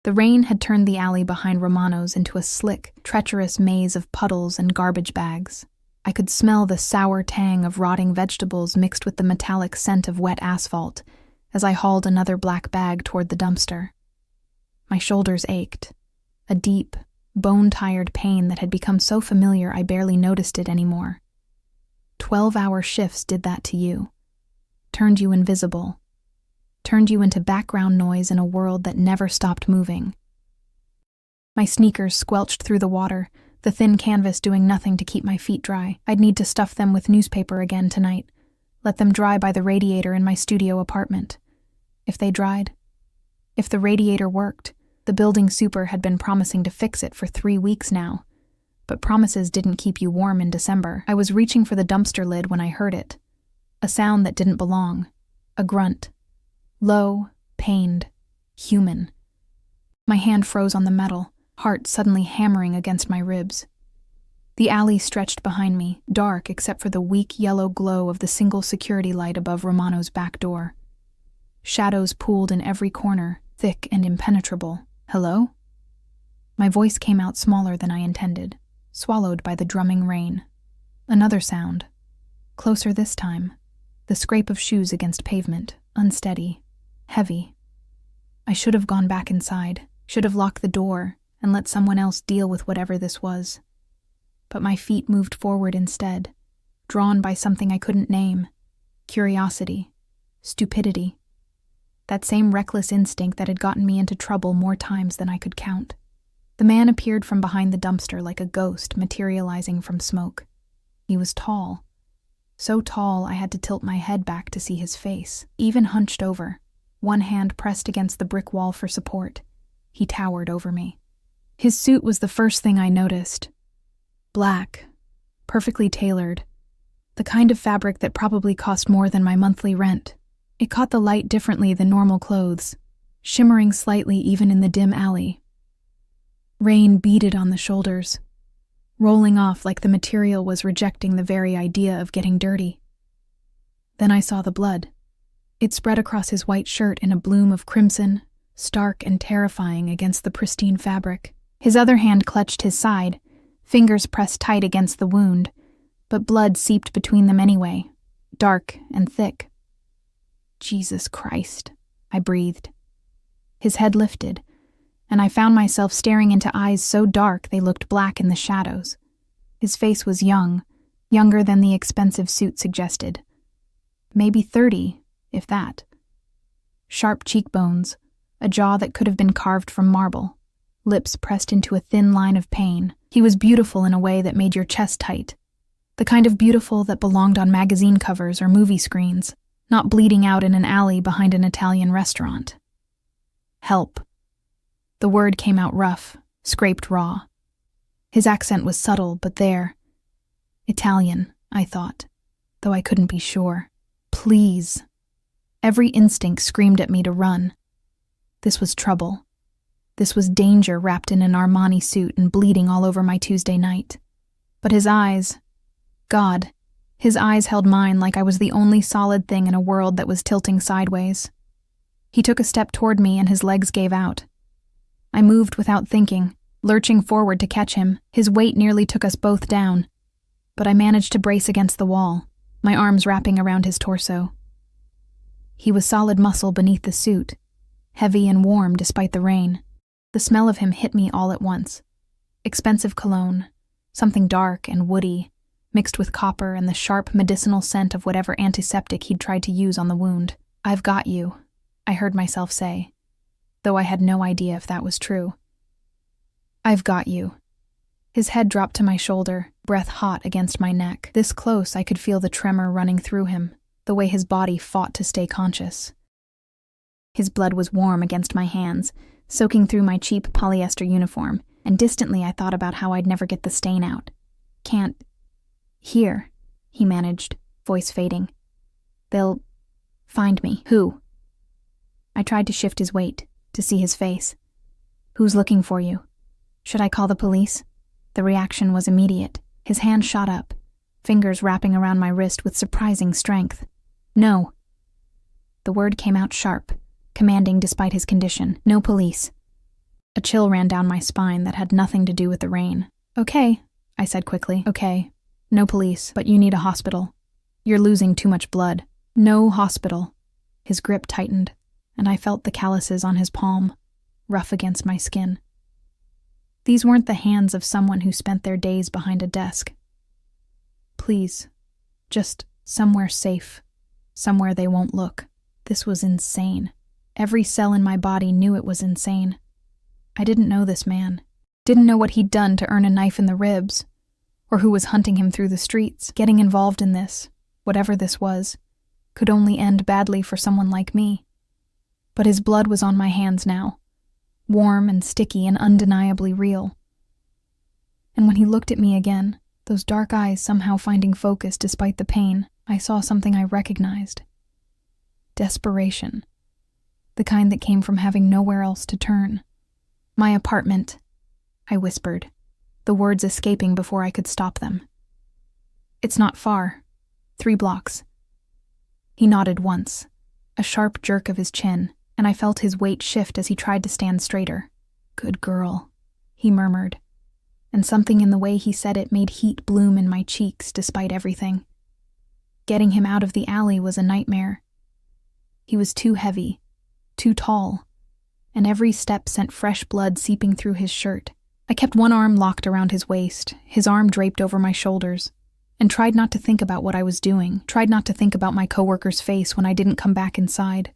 The rain had turned the alley behind Romano's into a slick, treacherous maze of puddles and garbage bags. I could smell the sour tang of rotting vegetables mixed with the metallic scent of wet asphalt as I hauled another black bag toward the dumpster. My shoulders ached, a deep, bone-tired pain that had become so familiar I barely noticed it anymore. 12-hour shifts did that to you. Turned you invisible. Turned you into background noise in a world that never stopped moving. My sneakers squelched through the water, the thin canvas doing nothing to keep my feet dry. I'd need to stuff them with newspaper again tonight, let them dry by the radiator in my studio apartment. If they dried. If the radiator worked. The building super had been promising to fix it for 3 weeks now, but promises didn't keep you warm in December. I was reaching for the dumpster lid when I heard it. A sound that didn't belong. A grunt. Low, pained, human. My hand froze on the metal, heart suddenly hammering against my ribs. The alley stretched behind me, dark except for the weak yellow glow of the single security light above Romano's back door. Shadows pooled in every corner, thick and impenetrable. Hello? My voice came out smaller than I intended, swallowed by the drumming rain. Another sound. Closer this time. The scrape of shoes against pavement, unsteady, heavy. I should have gone back inside, should have locked the door, and let someone else deal with whatever this was. But my feet moved forward instead, drawn by something I couldn't name. Curiosity. Stupidity. That same reckless instinct that had gotten me into trouble more times than I could count. The man appeared from behind the dumpster like a ghost materializing from smoke. He was tall. So tall I had to tilt my head back to see his face. Even hunched over, one hand pressed against the brick wall for support, he towered over me. His suit was the first thing I noticed. Black, perfectly tailored, the kind of fabric that probably cost more than my monthly rent. It caught the light differently than normal clothes, shimmering slightly even in the dim alley. Rain beaded on the shoulders, rolling off like the material was rejecting the very idea of getting dirty. Then I saw the blood. It spread across his white shirt in a bloom of crimson, stark and terrifying against the pristine fabric. His other hand clutched his side, fingers pressed tight against the wound, but blood seeped between them anyway, dark and thick. Jesus Christ, I breathed. His head lifted, and I found myself staring into eyes so dark they looked black in the shadows. His face was young, younger than the expensive suit suggested. Maybe 30, if that. Sharp cheekbones, a jaw that could have been carved from marble, lips pressed into a thin line of pain. He was beautiful in a way that made your chest tight. The kind of beautiful that belonged on magazine covers or movie screens, not bleeding out in an alley behind an Italian restaurant. Help. The word came out rough, scraped raw. His accent was subtle, but there. Italian, I thought, though I couldn't be sure. Please. Every instinct screamed at me to run. This was trouble. This was danger wrapped in an Armani suit and bleeding all over my Tuesday night. But his eyes, God, his eyes held mine like I was the only solid thing in a world that was tilting sideways. He took a step toward me and his legs gave out. I moved without thinking, lurching forward to catch him. His weight nearly took us both down, but I managed to brace against the wall, my arms wrapping around his torso. He was solid muscle beneath the suit, heavy and warm despite the rain. The smell of him hit me all at once. Expensive cologne, something dark and woody, mixed with copper and the sharp medicinal scent of whatever antiseptic he'd tried to use on the wound. I've got you, I heard myself say, though I had no idea if that was true. I've got you. His head dropped to my shoulder, breath hot against my neck. This close I could feel the tremor running through him, the way his body fought to stay conscious. His blood was warm against my hands, soaking through my cheap polyester uniform, and distantly I thought about how I'd never get the stain out. Can't. Here, he managed, voice fading. They'll find me. Who? I tried to shift his weight, to see his face. Who's looking for you? Should I call the police? The reaction was immediate. His hand shot up, fingers wrapping around my wrist with surprising strength. No. The word came out sharp, commanding despite his condition. No police. A chill ran down my spine that had nothing to do with the rain. "Okay," I said quickly. "Okay. No police, but you need a hospital. You're losing too much blood." "No hospital." His grip tightened, and I felt the calluses on his palm, rough against my skin. These weren't the hands of someone who spent their days behind a desk. "Please, just somewhere safe, somewhere they won't look." This was insane. Every cell in my body knew it was insane. I didn't know this man. Didn't know what he'd done to earn a knife in the ribs, or who was hunting him through the streets. Getting involved in this, whatever this was, could only end badly for someone like me. But his blood was on my hands now, warm and sticky and undeniably real. And when he looked at me again, those dark eyes somehow finding focus despite the pain, I saw something I recognized. Desperation. The kind that came from having nowhere else to turn. "My apartment," I whispered, the words escaping before I could stop them. "It's not far. 3 blocks. He nodded once, a sharp jerk of his chin, and I felt his weight shift as he tried to stand straighter. "Good girl," he murmured, and something in the way he said it made heat bloom in my cheeks despite everything. Getting him out of the alley was a nightmare. He was too heavy, too tall, and every step sent fresh blood seeping through his shirt. I kept one arm locked around his waist, his arm draped over my shoulders, and tried not to think about what I was doing, tried not to think about my coworker's face when I didn't come back inside,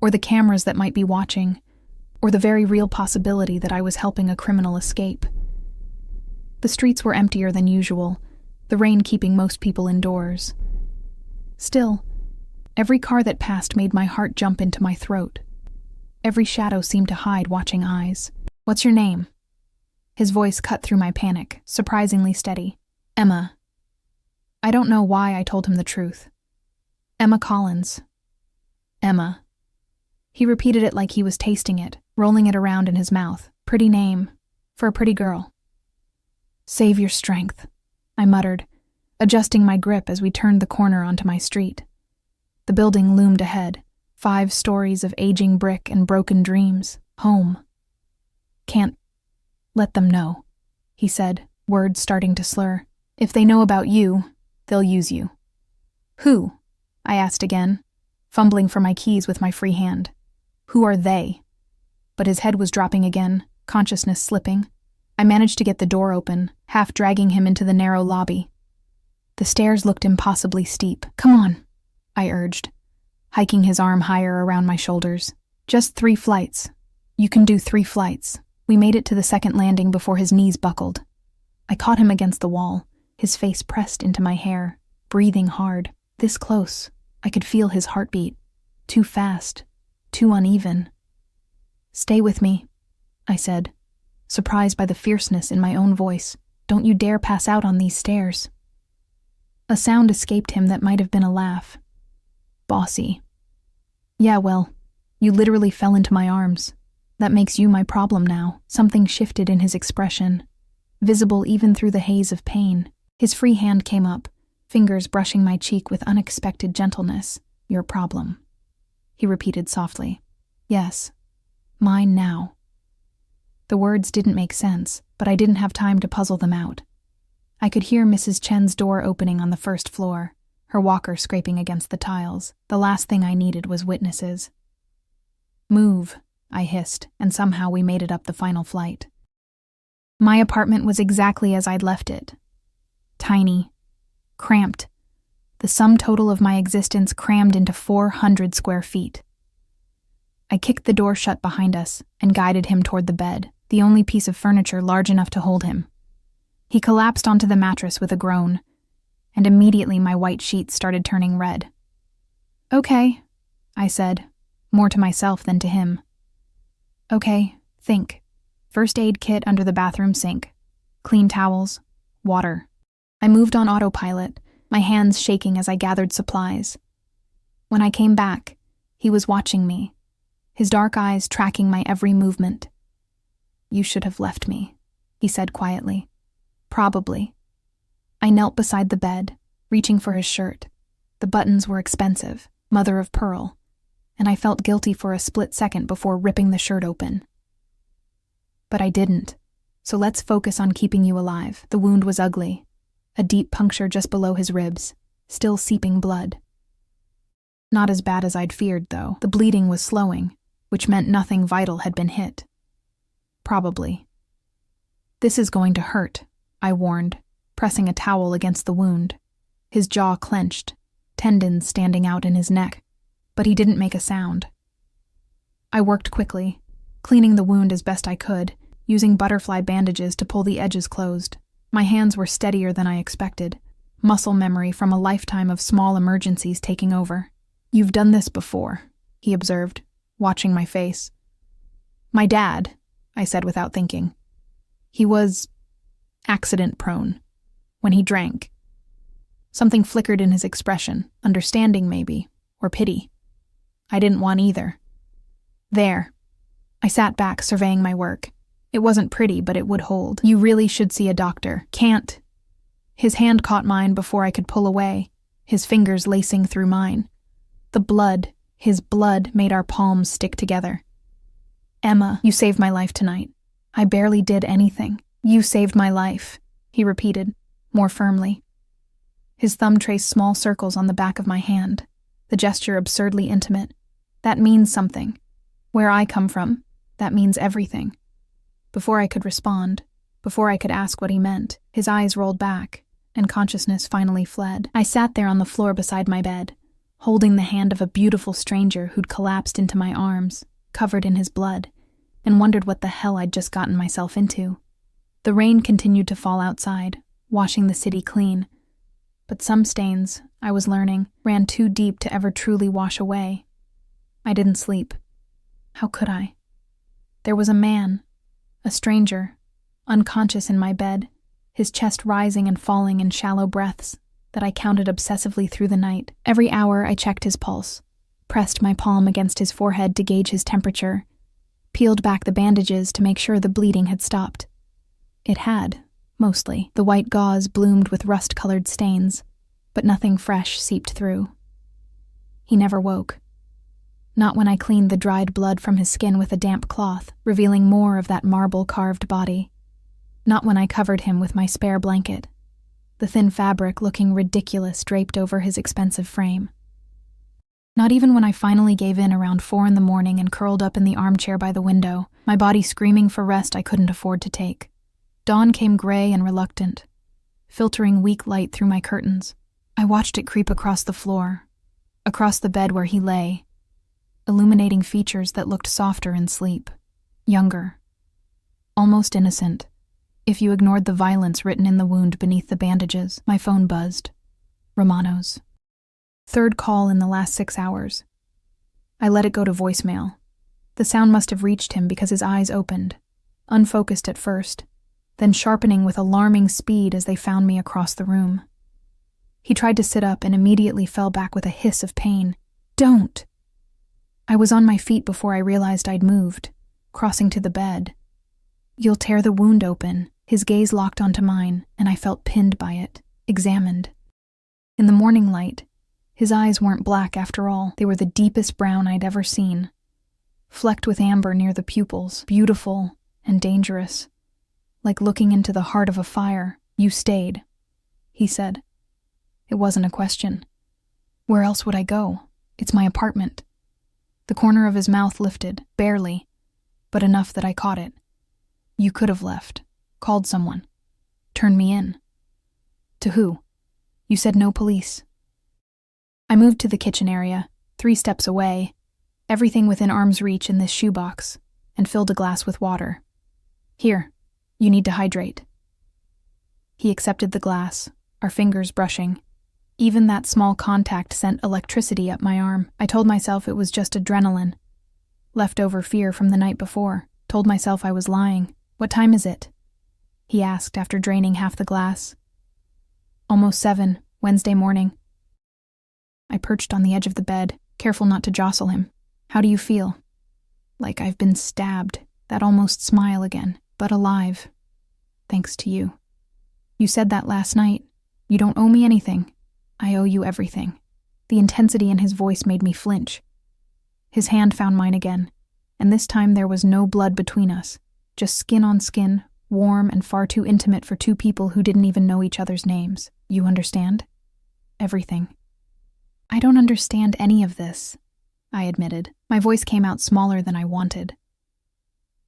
or the cameras that might be watching, or the very real possibility that I was helping a criminal escape. The streets were emptier than usual, the rain keeping most people indoors. Still, every car that passed made my heart jump into my throat. Every shadow seemed to hide watching eyes. "What's your name?" His voice cut through my panic, surprisingly steady. "Emma." I don't know why I told him the truth. "Emma Collins." "Emma." He repeated it like he was tasting it, rolling it around in his mouth. "Pretty name, for a pretty girl." "Save your strength," I muttered, adjusting my grip as we turned the corner onto my street. The building loomed ahead, 5 stories of aging brick and broken dreams. Home. "Can't let them know," he said, words starting to slur. "If they know about you, they'll use you." "Who?" I asked again, fumbling for my keys with my free hand. "Who are they?" But his head was dropping again, consciousness slipping. I managed to get the door open, half dragging him into the narrow lobby. The stairs looked impossibly steep. "Come on," I urged, hiking his arm higher around my shoulders. "Just 3 flights. You can do 3 flights." We made it to the second landing before his knees buckled. I caught him against the wall, his face pressed into my hair, breathing hard. This close, I could feel his heartbeat. Too fast, too uneven. "Stay with me," I said, surprised by the fierceness in my own voice. "Don't you dare pass out on these stairs." A sound escaped him that might have been a laugh. "Bossy." "Yeah, well, you literally fell into my arms. That makes you my problem now." Something shifted in his expression, visible even through the haze of pain. His free hand came up, fingers brushing my cheek with unexpected gentleness. "Your problem," he repeated softly. "Yes, mine now." The words didn't make sense, but I didn't have time to puzzle them out. I could hear Mrs. Chen's door opening on the first floor, her walker scraping against the tiles. The last thing I needed was witnesses. "Move," I hissed, and somehow we made it up the final flight. My apartment was exactly as I'd left it. Tiny, cramped, the sum total of my existence crammed into 400 square feet. I kicked the door shut behind us and guided him toward the bed, the only piece of furniture large enough to hold him. He collapsed onto the mattress with a groan, and immediately my white sheets started turning red. "Okay," I said, more to myself than to him. "Okay, think. First aid kit under the bathroom sink. Clean towels. Water." I moved on autopilot, my hands shaking as I gathered supplies. When I came back, he was watching me, his dark eyes tracking my every movement. "You should have left me," he said quietly. "Probably." I knelt beside the bed, reaching for his shirt. The buttons were expensive, mother of pearl, and I felt guilty for a split second before ripping the shirt open. But I didn't. So let's focus on keeping you alive. The wound was ugly. A deep puncture just below his ribs, still seeping blood. Not as bad as I'd feared, though. The bleeding was slowing, which meant nothing vital had been hit. Probably. This is going to hurt, I warned, pressing a towel against the wound. His jaw clenched, tendons standing out in his neck, but he didn't make a sound. I worked quickly, cleaning the wound as best I could, using butterfly bandages to pull the edges closed. My hands were steadier than I expected, muscle memory from a lifetime of small emergencies taking over. "You've done this before," he observed, watching my face. "My dad," I said without thinking. "He was accident-prone when he drank." Something flickered in his expression, understanding maybe, or pity. I didn't want either. "There." I sat back, surveying my work. It wasn't pretty, but it would hold. "You really should see a doctor." "Can't." His hand caught mine before I could pull away, his fingers lacing through mine. His blood made our palms stick together. "Emma, you saved my life tonight. I barely did anything. You saved my life," he repeated, more firmly. His thumb traced small circles on the back of my hand, the gesture absurdly intimate. That means something. Where I come from, that means everything. Before I could respond, before I could ask what he meant, his eyes rolled back, and consciousness finally fled. I sat there on the floor beside my bed, holding the hand of a beautiful stranger who'd collapsed into my arms, covered in his blood, and wondered what the hell I'd just gotten myself into. The rain continued to fall outside, washing the city clean. But some stains, I was learning, ran too deep to ever truly wash away. I didn't sleep. How could I? There was a man, a stranger, unconscious in my bed, his chest rising and falling in shallow breaths that I counted obsessively through the night. Every hour I checked his pulse, pressed my palm against his forehead to gauge his temperature, peeled back the bandages to make sure the bleeding had stopped. It had, mostly. The white gauze bloomed with rust-colored stains, but nothing fresh seeped through. He never woke. Not when I cleaned the dried blood from his skin with a damp cloth, revealing more of that marble-carved body. Not when I covered him with my spare blanket, the thin fabric looking ridiculous draped over his expensive frame. Not even when I finally gave in around 4 a.m. and curled up in the armchair by the window, my body screaming for rest I couldn't afford to take. Dawn came gray and reluctant, filtering weak light through my curtains. I watched it creep across the floor, across the bed where he lay, illuminating features that looked softer in sleep, younger, almost innocent. If you ignored the violence written in the wound beneath the bandages, my phone buzzed. Romano's. Third call in the last 6 hours. I let it go to voicemail. The sound must have reached him because his eyes opened, unfocused at first, then sharpening with alarming speed as they found me across the room. He tried to sit up and immediately fell back with a hiss of pain. "Don't!" I was on my feet before I realized I'd moved, crossing to the bed. "You'll tear the wound open." His gaze locked onto mine, and I felt pinned by it, examined. In the morning light, his eyes weren't black after all. They were the deepest brown I'd ever seen, flecked with amber near the pupils, beautiful and dangerous, like looking into the heart of a fire. "You stayed," he said. It wasn't a question. Where else would I go? It's my apartment. The corner of his mouth lifted, barely, but enough that I caught it. "You could have left. Called someone. Turned me in." "To who? You said no police." I moved to the kitchen area, 3 steps away, everything within arm's reach in this shoebox, and filled a glass with water. "Here, you need to hydrate." He accepted the glass, our fingers brushing. Even that small contact sent electricity up my arm. I told myself it was just adrenaline. Leftover fear from the night before. Told myself I was lying. "What time is it?" he asked after draining half the glass. "Almost 7, Wednesday morning." I perched on the edge of the bed, careful not to jostle him. "How do you feel?" "Like I've been stabbed." That almost smile again, but alive. "Thanks to you. You said that last night. You don't owe me anything. I owe you everything." The intensity in his voice made me flinch. His hand found mine again, and this time there was no blood between us, Just skin on skin, warm and far too intimate for two people who didn't even know each other's names. You understand? Everything. I don't understand any of this, I admitted. My voice came out smaller than I wanted.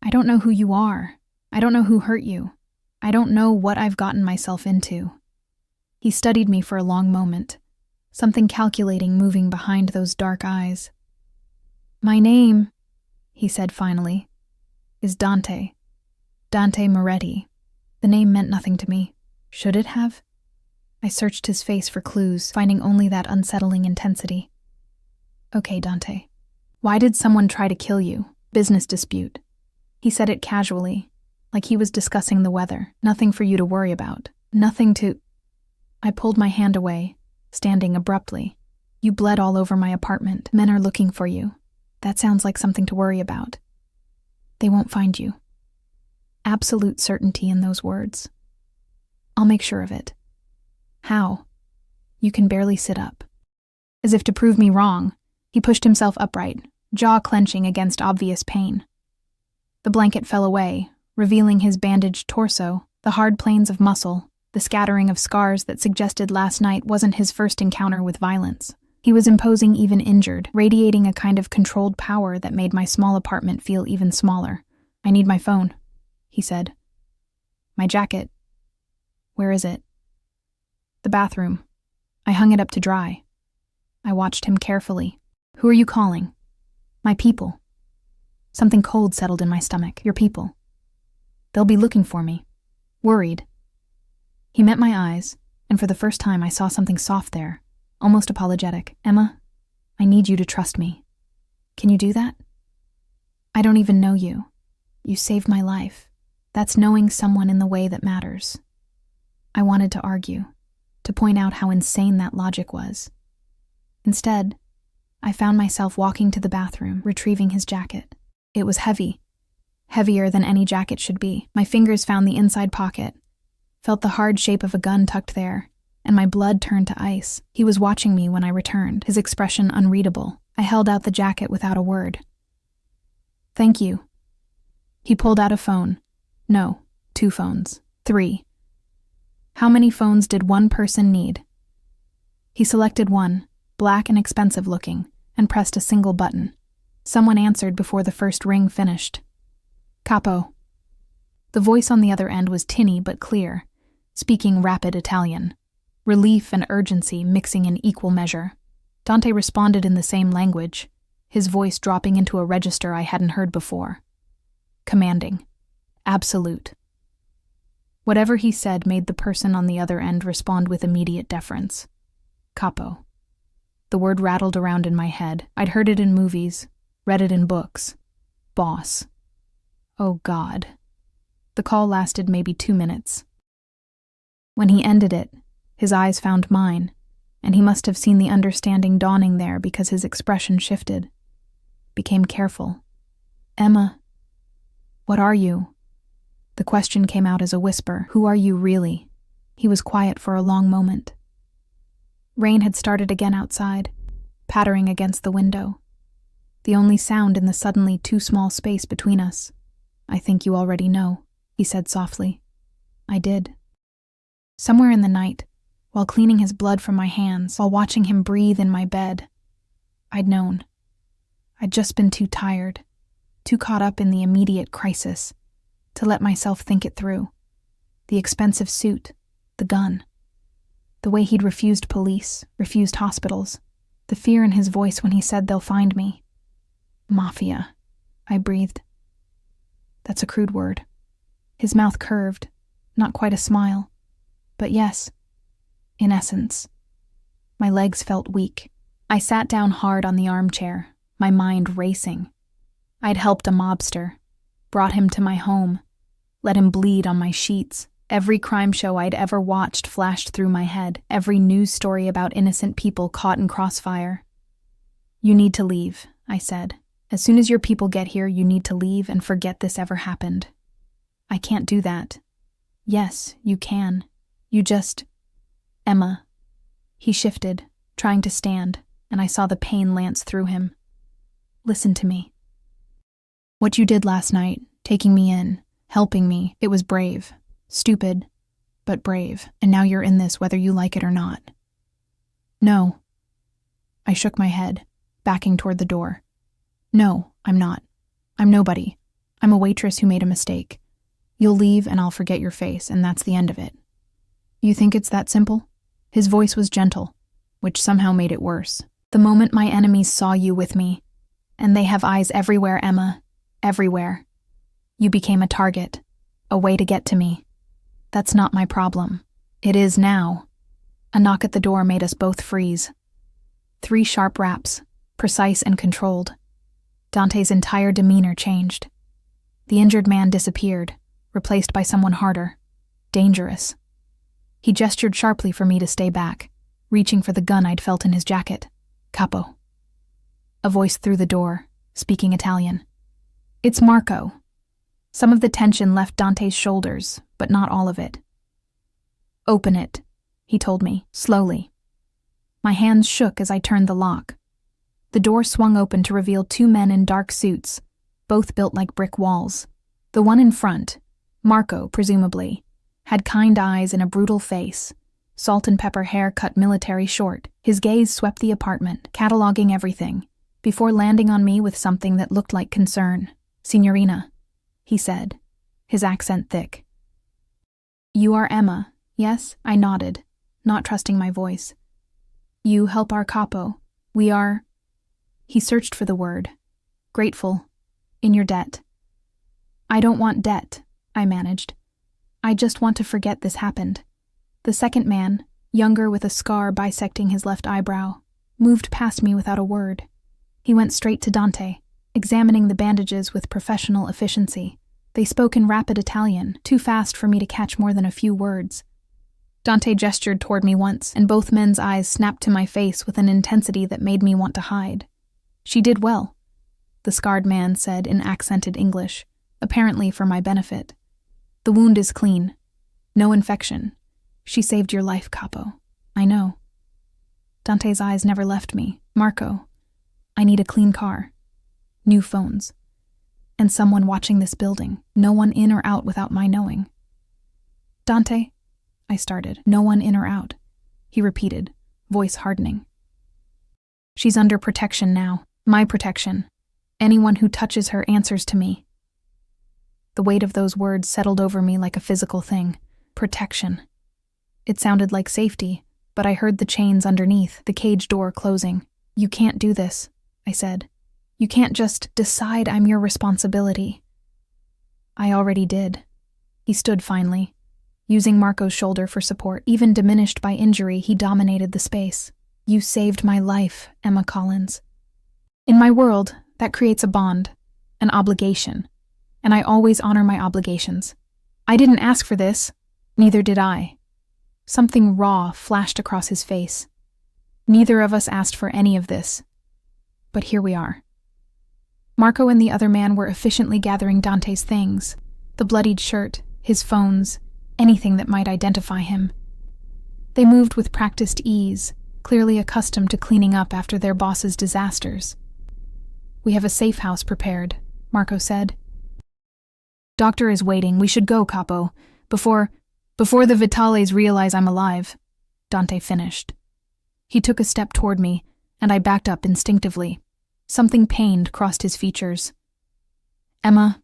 I don't know who you are. I don't know who hurt you. I don't know what I've gotten myself into. He studied me for a long moment, something calculating moving behind those dark eyes. My name, he said finally, is Dante. Dante Moretti. The name meant nothing to me. Should it have? I searched his face for clues, finding only that unsettling intensity. Okay, Dante. Why did someone try to kill you? Business dispute. He said it casually, like he was discussing the weather. Nothing for you to worry about. Nothing to... I pulled my hand away, standing abruptly. You bled all over my apartment. Men are looking for you. That sounds like something to worry about. They won't find you. Absolute certainty in those words. I'll make sure of it. How? You can barely sit up. As if to prove me wrong, he pushed himself upright, jaw clenching against obvious pain. The blanket fell away, revealing his bandaged torso, the hard planes of muscle, the scattering of scars that suggested last night wasn't his first encounter with violence. He was imposing even injured, radiating a kind of controlled power that made my small apartment feel even smaller. I need my phone, he said. My jacket. Where is it? The bathroom. I hung it up to dry. I watched him carefully. Who are you calling? My people. Something cold settled in my stomach. Your people. They'll be looking for me. Worried. He met my eyes, and for the first time I saw something soft there, almost apologetic. Emma, I need you to trust me. Can you do that? I don't even know you. You saved my life. That's knowing someone in the way that matters. I wanted to argue, to point out how insane that logic was. Instead, I found myself walking to the bathroom, retrieving his jacket. It was heavy, heavier than any jacket should be. My fingers found the inside pocket, felt the hard shape of a gun tucked there, and my blood turned to ice. He was watching me when I returned, his expression unreadable. I held out the jacket without a word. Thank you. He pulled out a phone. No, 2 phones. 3. How many phones did one person need? He selected one, black and expensive looking, and pressed a single button. Someone answered before the first ring finished. Capo. The voice on the other end was tinny but clear, speaking rapid Italian. Relief and urgency mixing in equal measure. Dante responded in the same language, his voice dropping into a register I hadn't heard before. Commanding. Absolute. Whatever he said made the person on the other end respond with immediate deference. Capo. The word rattled around in my head. I'd heard it in movies, read it in books. Boss. Oh God. The call lasted maybe 2 minutes. When he ended it, his eyes found mine, and he must have seen the understanding dawning there because his expression shifted. Became careful. Emma. What are you? The question came out as a whisper. Who are you really? He was quiet for a long moment. Rain had started again outside, pattering against the window. The only sound in the suddenly too small space between us. I think you already know, he said softly. I did. Somewhere in the night, while cleaning his blood from my hands, while watching him breathe in my bed, I'd known. I'd just been too tired, too caught up in the immediate crisis, to let myself think it through. The expensive suit, the gun, the way he'd refused police, refused hospitals, the fear in his voice when he said they'll find me. Mafia, I breathed. That's a crude word. His mouth curved, not quite a smile, but yes, in essence. My legs felt weak. I sat down hard on the armchair, my mind racing. I'd helped a mobster, brought him to my home, let him bleed on my sheets. Every crime show I'd ever watched flashed through my head, every news story about innocent people caught in crossfire. You need to leave, I said. As soon as your people get here, you need to leave and forget this ever happened. I can't do that. Yes, you can. You just... Emma. He shifted, trying to stand, and I saw the pain lance through him. Listen to me. What you did last night, taking me in, helping me. It was brave. Stupid, but brave. And now you're in this whether you like it or not. No. I shook my head, backing toward the door. No, I'm not. I'm nobody. I'm a waitress who made a mistake. You'll leave and I'll forget your face, and that's the end of it. You think it's that simple? His voice was gentle, which somehow made it worse. The moment my enemies saw you with me, and they have eyes everywhere, Emma, everywhere. You became a target, a way to get to me. That's not my problem. It is now. A knock at the door made us both freeze. 3 sharp raps, precise and controlled. Dante's entire demeanor changed. The injured man disappeared, replaced by someone harder, dangerous. He gestured sharply for me to stay back, reaching for the gun I'd felt in his jacket. Capo. A voice through the door, speaking Italian. It's Marco. Some of the tension left Dante's shoulders, but not all of it. Open it, he told me, slowly. My hands shook as I turned the lock. The door swung open to reveal 2 men in dark suits, both built like brick walls. The one in front, Marco, presumably, had kind eyes and a brutal face, salt and pepper hair cut military short. His gaze swept the apartment, cataloging everything, before landing on me with something that looked like concern. Signorina, he said, his accent thick. You are Emma, yes? I nodded, not trusting my voice. You help our capo. We are... He searched for the word. Grateful. In your debt. I don't want debt, I managed. I just want to forget this happened. The second man, younger with a scar bisecting his left eyebrow, moved past me without a word. He went straight to Dante, examining the bandages with professional efficiency. They spoke in rapid Italian, too fast for me to catch more than a few words. Dante gestured toward me once, and both men's eyes snapped to my face with an intensity that made me want to hide. She did well, the scarred man said in accented English, apparently for my benefit. The wound is clean. No infection. She saved your life, Capo. I know. Dante's eyes never left me. Marco, I need a clean car. New phones. And someone watching this building. No one in or out without my knowing. Dante, I started. No one in or out, he repeated, voice hardening. She's under protection now. My protection. Anyone who touches her answers to me. The weight of those words settled over me like a physical thing. Protection. It sounded like safety, but I heard the chains underneath, the cage door closing. You can't do this, I said. You can't just decide I'm your responsibility. I already did. He stood finally, using Marco's shoulder for support. Even diminished by injury, he dominated the space. You saved my life, Emma Collins. In my world, that creates a bond, an obligation, and I always honor my obligations. I didn't ask for this, neither did I. Something raw flashed across his face. Neither of us asked for any of this, but here we are. Marco and the other man were efficiently gathering Dante's things, the bloodied shirt, his phones, anything that might identify him. They moved with practiced ease, clearly accustomed to cleaning up after their boss's disasters. We have a safe house prepared, Marco said. Doctor is waiting. We should go, Capo. Before the Vitales realize I'm alive, Dante finished. He took a step toward me, and I backed up instinctively. Something pained crossed his features. Emma,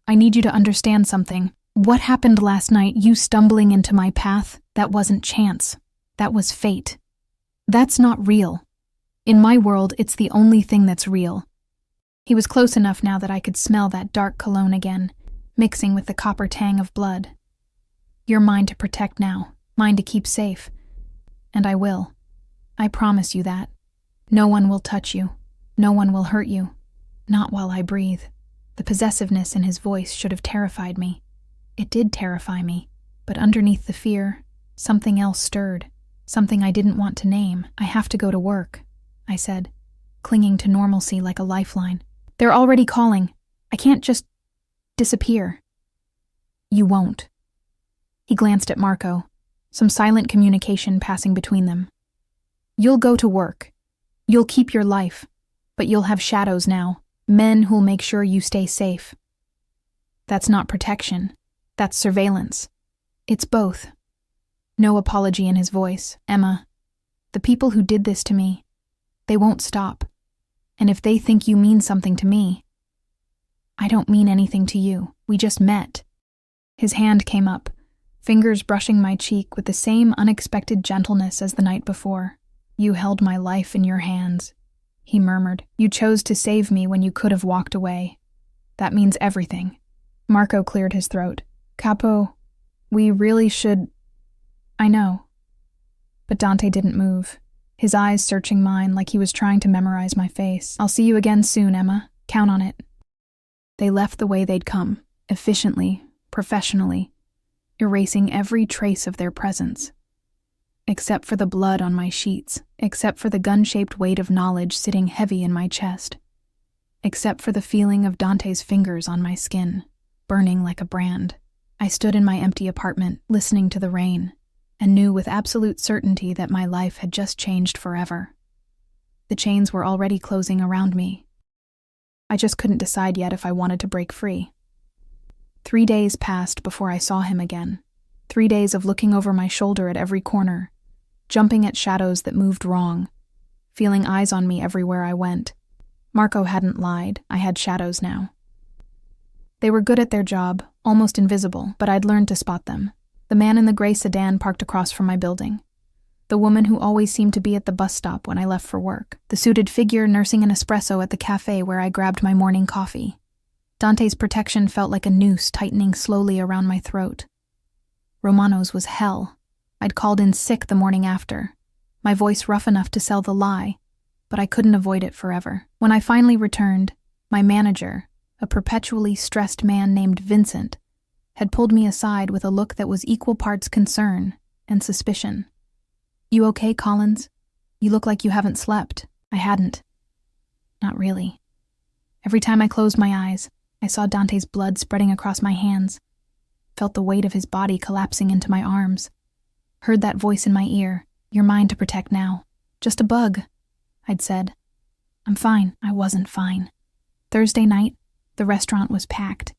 I need you to understand something. What happened last night, you stumbling into my path, that wasn't chance. That was fate. That's not real. In my world, it's the only thing that's real. He was close enough now that I could smell that dark cologne again, mixing with the copper tang of blood. You're mine to protect now, mine to keep safe. And I will. I promise you that. No one will touch you. No one will hurt you. Not while I breathe. The possessiveness in his voice should have terrified me. It did terrify me, but underneath the fear, something else stirred. Something I didn't want to name. I have to go to work, I said, clinging to normalcy like a lifeline. They're already calling. I can't just disappear. You won't. He glanced at Marco, some silent communication passing between them. You'll go to work. You'll keep your life, but you'll have shadows now, men who'll make sure you stay safe. That's not protection. That's surveillance. It's both. No apology in his voice. Emma, the people who did this to me, they won't stop. And if they think you mean something to me, I don't mean anything to you. We just met. His hand came up, fingers brushing my cheek with the same unexpected gentleness as the night before. You held my life in your hands, he murmured. You chose to save me when you could have walked away. That means everything. Marco cleared his throat. Capo, we really should... I know. But Dante didn't move, his eyes searching mine like he was trying to memorize my face. I'll see you again soon, Emma. Count on it. They left the way they'd come, efficiently, professionally, erasing every trace of their presence. Except for the blood on my sheets, except for the gun-shaped weight of knowledge sitting heavy in my chest, except for the feeling of Dante's fingers on my skin, burning like a brand. I stood in my empty apartment, listening to the rain, and knew with absolute certainty that my life had just changed forever. The chains were already closing around me. I just couldn't decide yet if I wanted to break free. 3 days passed before I saw him again. 3 days of looking over my shoulder at every corner, jumping at shadows that moved wrong, feeling eyes on me everywhere I went. Marco hadn't lied. I had shadows now. They were good at their job, almost invisible, but I'd learned to spot them. The man in the gray sedan parked across from my building. The woman who always seemed to be at the bus stop when I left for work. The suited figure nursing an espresso at the cafe where I grabbed my morning coffee. Dante's protection felt like a noose tightening slowly around my throat. Romano's was hell. I'd called in sick the morning after, my voice rough enough to sell the lie, but I couldn't avoid it forever. When I finally returned, my manager, a perpetually stressed man named Vincent, had pulled me aside with a look that was equal parts concern and suspicion. You okay, Collins? You look like you haven't slept. I hadn't. Not really. Every time I closed my eyes, I saw Dante's blood spreading across my hands, felt the weight of his body collapsing into my arms, heard that voice in my ear, "You're mine to protect now." "Just a bug," I'd said. "I'm fine." I wasn't fine. Thursday night, the restaurant was packed.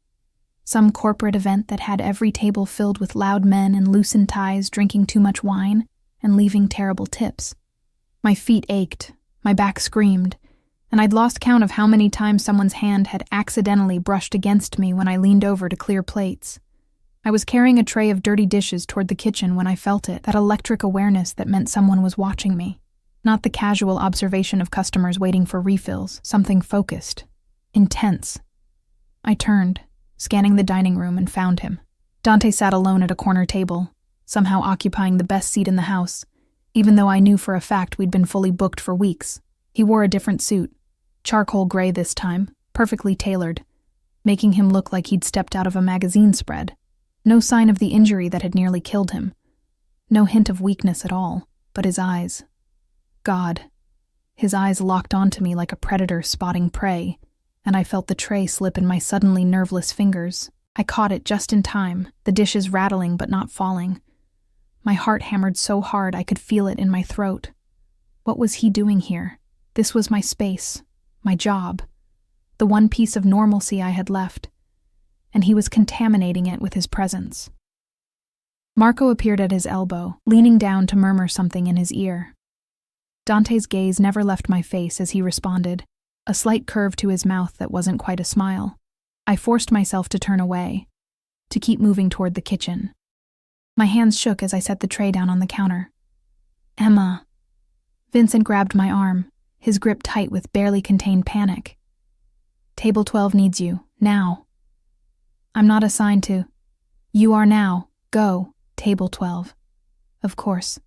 Some corporate event that had every table filled with loud men in loosened ties drinking too much wine and leaving terrible tips. My feet ached, my back screamed, and I'd lost count of how many times someone's hand had accidentally brushed against me when I leaned over to clear plates. I was carrying a tray of dirty dishes toward the kitchen when I felt it, that electric awareness that meant someone was watching me. Not the casual observation of customers waiting for refills, something focused, intense. I turned, scanning the dining room, and found him. Dante sat alone at a corner table, somehow occupying the best seat in the house, even though I knew for a fact we'd been fully booked for weeks. He wore a different suit, charcoal gray this time, perfectly tailored, making him look like he'd stepped out of a magazine spread. No sign of the injury that had nearly killed him. No hint of weakness at all, but his eyes. God. His eyes locked onto me like a predator spotting prey, and I felt the tray slip in my suddenly nerveless fingers. I caught it just in time, the dishes rattling but not falling. My heart hammered so hard I could feel it in my throat. What was he doing here? This was my space, my job, the one piece of normalcy I had left, and he was contaminating it with his presence. Marco appeared at his elbow, leaning down to murmur something in his ear. Dante's gaze never left my face as he responded, a slight curve to his mouth that wasn't quite a smile. I forced myself to turn away, to keep moving toward the kitchen. My hands shook as I set the tray down on the counter. "Emma." Vincent grabbed my arm, his grip tight with barely contained panic. "Table 12 needs you, now." "I'm not assigned to." "You are now. Go, table 12. "Of course."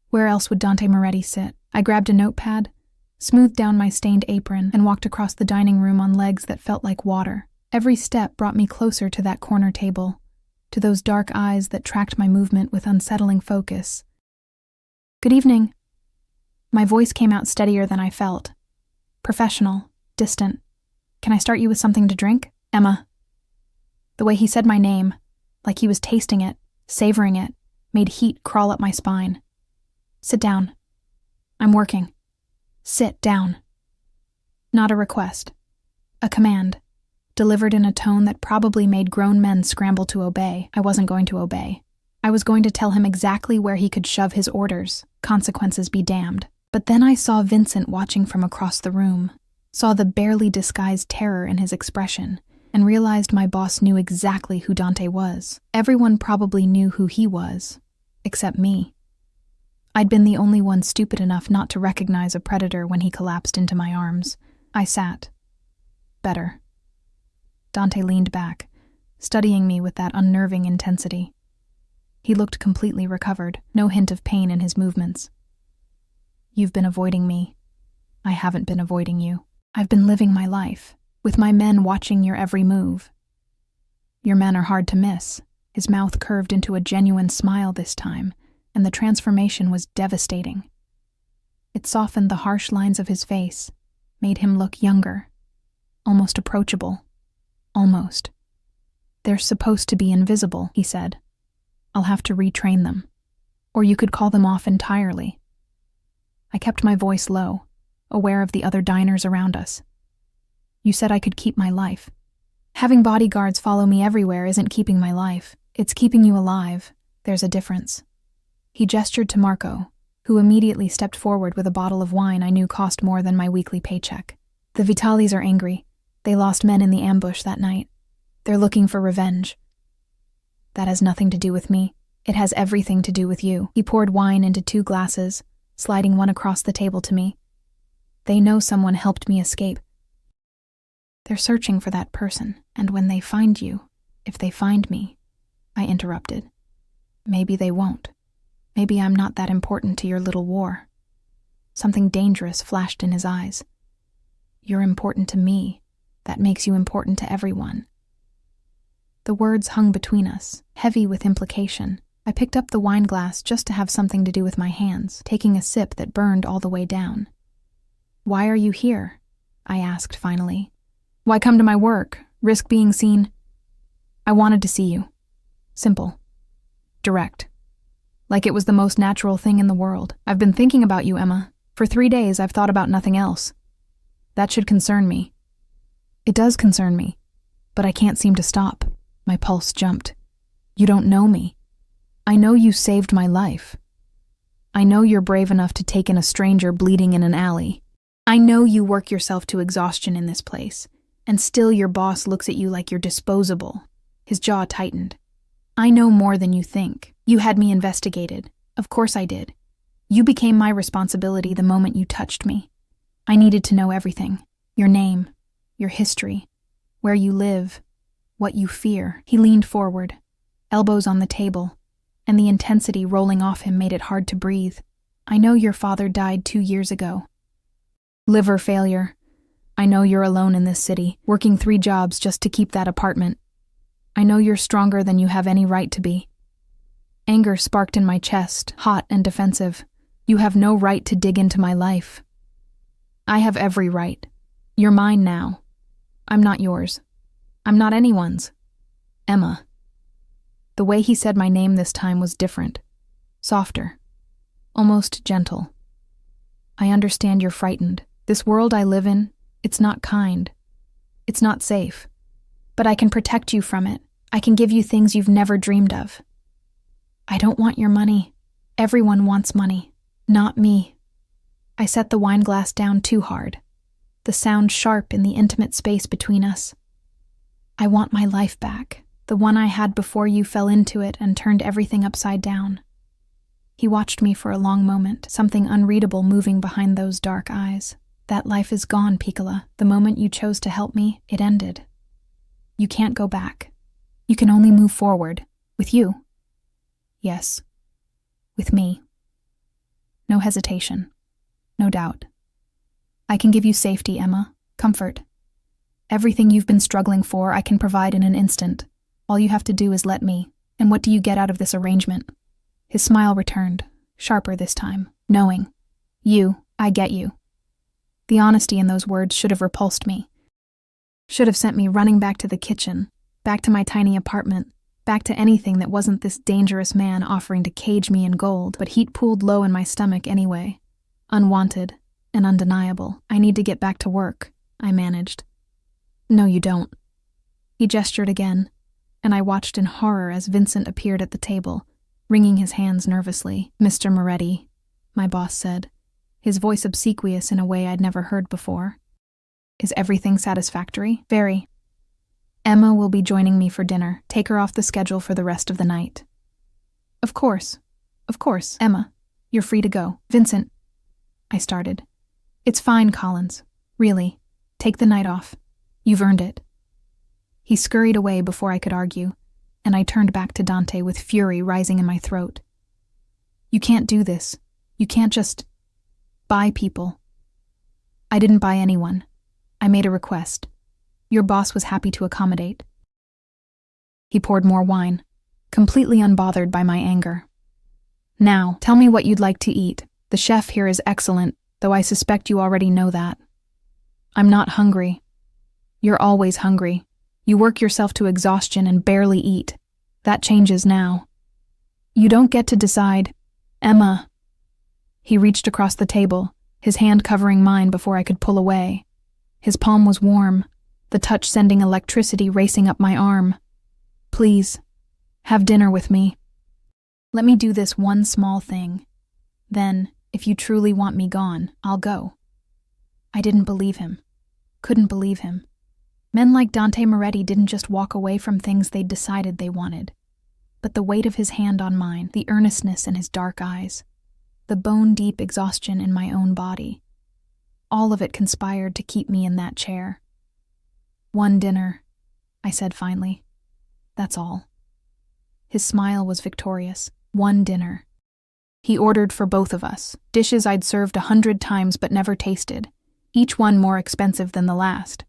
Where else would Dante Moretti sit? I grabbed a notepad, smoothed down my stained apron, and walked across the dining room on legs that felt like water. Every step brought me closer to that corner table, to those dark eyes that tracked my movement with unsettling focus. "Good evening." My voice came out steadier than I felt. Professional, distant. "Can I start you with something to drink?" "Emma." The way he said my name, like he was tasting it, savoring it, made heat crawl up my spine. "Sit down. I'm working." "Sit down." Not a request. A command. delivered in a tone that probably made grown men scramble to obey. I wasn't going to obey. I was going to tell him exactly where he could shove his orders, consequences be damned. But then I saw Vincent watching from across the room, saw the barely disguised terror in his expression, and realized my boss knew exactly who Dante was. Everyone probably knew who he was, except me. I'd been the only one stupid enough not to recognize a predator when he collapsed into my arms. I sat. Better. Dante leaned back, studying me with that unnerving intensity. He looked completely recovered, no hint of pain in his movements. You've been avoiding me. I haven't been avoiding you. I've been living my life, with my men watching your every move. Your men are hard to miss. His mouth curved into a genuine smile this time, and the transformation was devastating. It softened the harsh lines of his face, made him look younger, almost approachable. Almost. They're supposed to be invisible, he said. I'll have to retrain them. Or you could call them off entirely. I kept my voice low, aware of the other diners around us. You said I could keep my life. Having bodyguards follow me everywhere isn't keeping my life. It's keeping you alive. There's a difference. He gestured to Marco, who immediately stepped forward with a bottle of wine I knew cost more than my weekly paycheck. The Vitalis are angry. They lost men in the ambush that night. They're looking for revenge. That has nothing to do with me. It has everything to do with you. He poured wine into 2 glasses, sliding one across the table to me. They know someone helped me escape. They're searching for that person, and when they find you, if they find me, I interrupted. Maybe they won't. Maybe I'm not that important to your little war. Something dangerous flashed in his eyes. You're important to me. That makes you important to everyone. The words hung between us, heavy with implication. I picked up the wine glass just to have something to do with my hands, taking a sip that burned all the way down. Why are you here? I asked finally. Why come to my work? Risk being seen? I wanted to see you. Simple. Direct. Like it was the most natural thing in the world. I've been thinking about you, Emma. For 3 days, I've thought about nothing else. That should concern me. It does concern me, but I can't seem to stop. My pulse jumped. You don't know me. I know you saved my life. I know you're brave enough to take in a stranger bleeding in an alley. I know you work yourself to exhaustion in this place, and still your boss looks at you like you're disposable. His jaw tightened. I know more than you think. You had me investigated. Of course I did. You became my responsibility the moment you touched me. I needed to know everything. Your name, your history, where you live, what you fear. He leaned forward, elbows on the table, and the intensity rolling off him made it hard to breathe. I know your father died 2 years ago. Liver failure. I know you're alone in this city, working 3 jobs just to keep that apartment. I know you're stronger than you have any right to be. Anger sparked in my chest, hot and defensive. You have no right to dig into my life. I have every right. You're mine now. I'm not yours. I'm not anyone's. Emma. The way he said my name this time was different. Softer. Almost gentle. I understand you're frightened. This world I live in, it's not kind. It's not safe. But I can protect you from it. I can give you things you've never dreamed of. I don't want your money. Everyone wants money. Not me. I set the wine glass down too hard, the sound sharp in the intimate space between us. I want my life back, the one I had before you fell into it and turned everything upside down. He watched me for a long moment, something unreadable moving behind those dark eyes. That life is gone, Piccola. The moment you chose to help me, it ended. You can't go back. You can only move forward. With you. Yes. With me. No hesitation. No doubt. I can give you safety, Emma. Comfort. Everything you've been struggling for, I can provide in an instant. All you have to do is let me. And what do you get out of this arrangement? His smile returned, sharper this time, knowing. You, I get you. The honesty in those words should have repulsed me. Should have sent me running back to the kitchen, back to my tiny apartment, back to anything that wasn't this dangerous man offering to cage me in gold, but heat pooled low in my stomach anyway. Unwanted and undeniable. I need to get back to work, I managed. No, you don't. He gestured again, and I watched in horror as Vincent appeared at the table, wringing his hands nervously. "Mr. Moretti," my boss said, his voice obsequious in a way I'd never heard before. "Is everything satisfactory?" "Very. Emma will be joining me for dinner. Take her off the schedule for the rest of the night." Of course, Emma. You're free to go." "Vincent," I started. "It's fine, Collins. Really. Take the night off. You've earned it." He scurried away before I could argue, and I turned back to Dante with fury rising in my throat. "You can't do this. You can't just buy people." "I didn't buy anyone. I made a request. Your boss was happy to accommodate." He poured more wine, completely unbothered by my anger. "Now, tell me what you'd like to eat. The chef here is excellent, though I suspect you already know that." "I'm not hungry." "You're always hungry. You work yourself to exhaustion and barely eat. That changes now." "You don't get to decide." "Emma." He reached across the table, his hand covering mine before I could pull away. His palm was warm, the touch sending electricity racing up my arm. "Please, have dinner with me. Let me do this one small thing. Then, if you truly want me gone, I'll go." I didn't believe him. Couldn't believe him. Men like Dante Moretti didn't just walk away from things they'd decided they wanted. But the weight of his hand on mine, the earnestness in his dark eyes, the bone-deep exhaustion in my own body, all of it conspired to keep me in that chair. "One dinner," I said finally. "That's all." His smile was victorious. One dinner. He ordered for both of us, dishes I'd served 100 times but never tasted, each one more expensive than the last.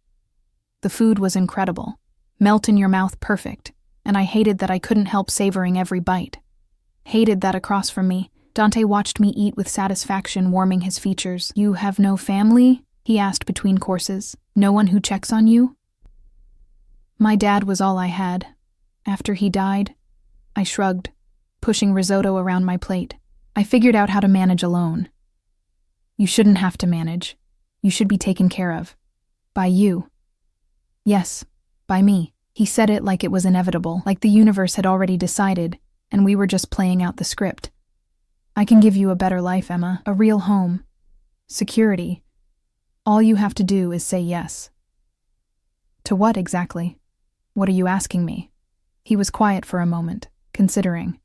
The food was incredible, melt-in-your-mouth perfect, and I hated that I couldn't help savoring every bite. Hated that across from me, Dante watched me eat with satisfaction, warming his features. "You have no family?" he asked between courses. "No one who checks on you?" "My dad was all I had. After he died," I shrugged, pushing risotto around my plate. "I figured out how to manage alone." "You shouldn't have to manage. You should be taken care of. By you." "Yes, by me." He said it like it was inevitable, like the universe had already decided, and we were just playing out the script. "I can give you a better life, Emma, a real home. Security. All you have to do is say yes." "To what exactly? What are you asking me?" He was quiet for a moment, considering.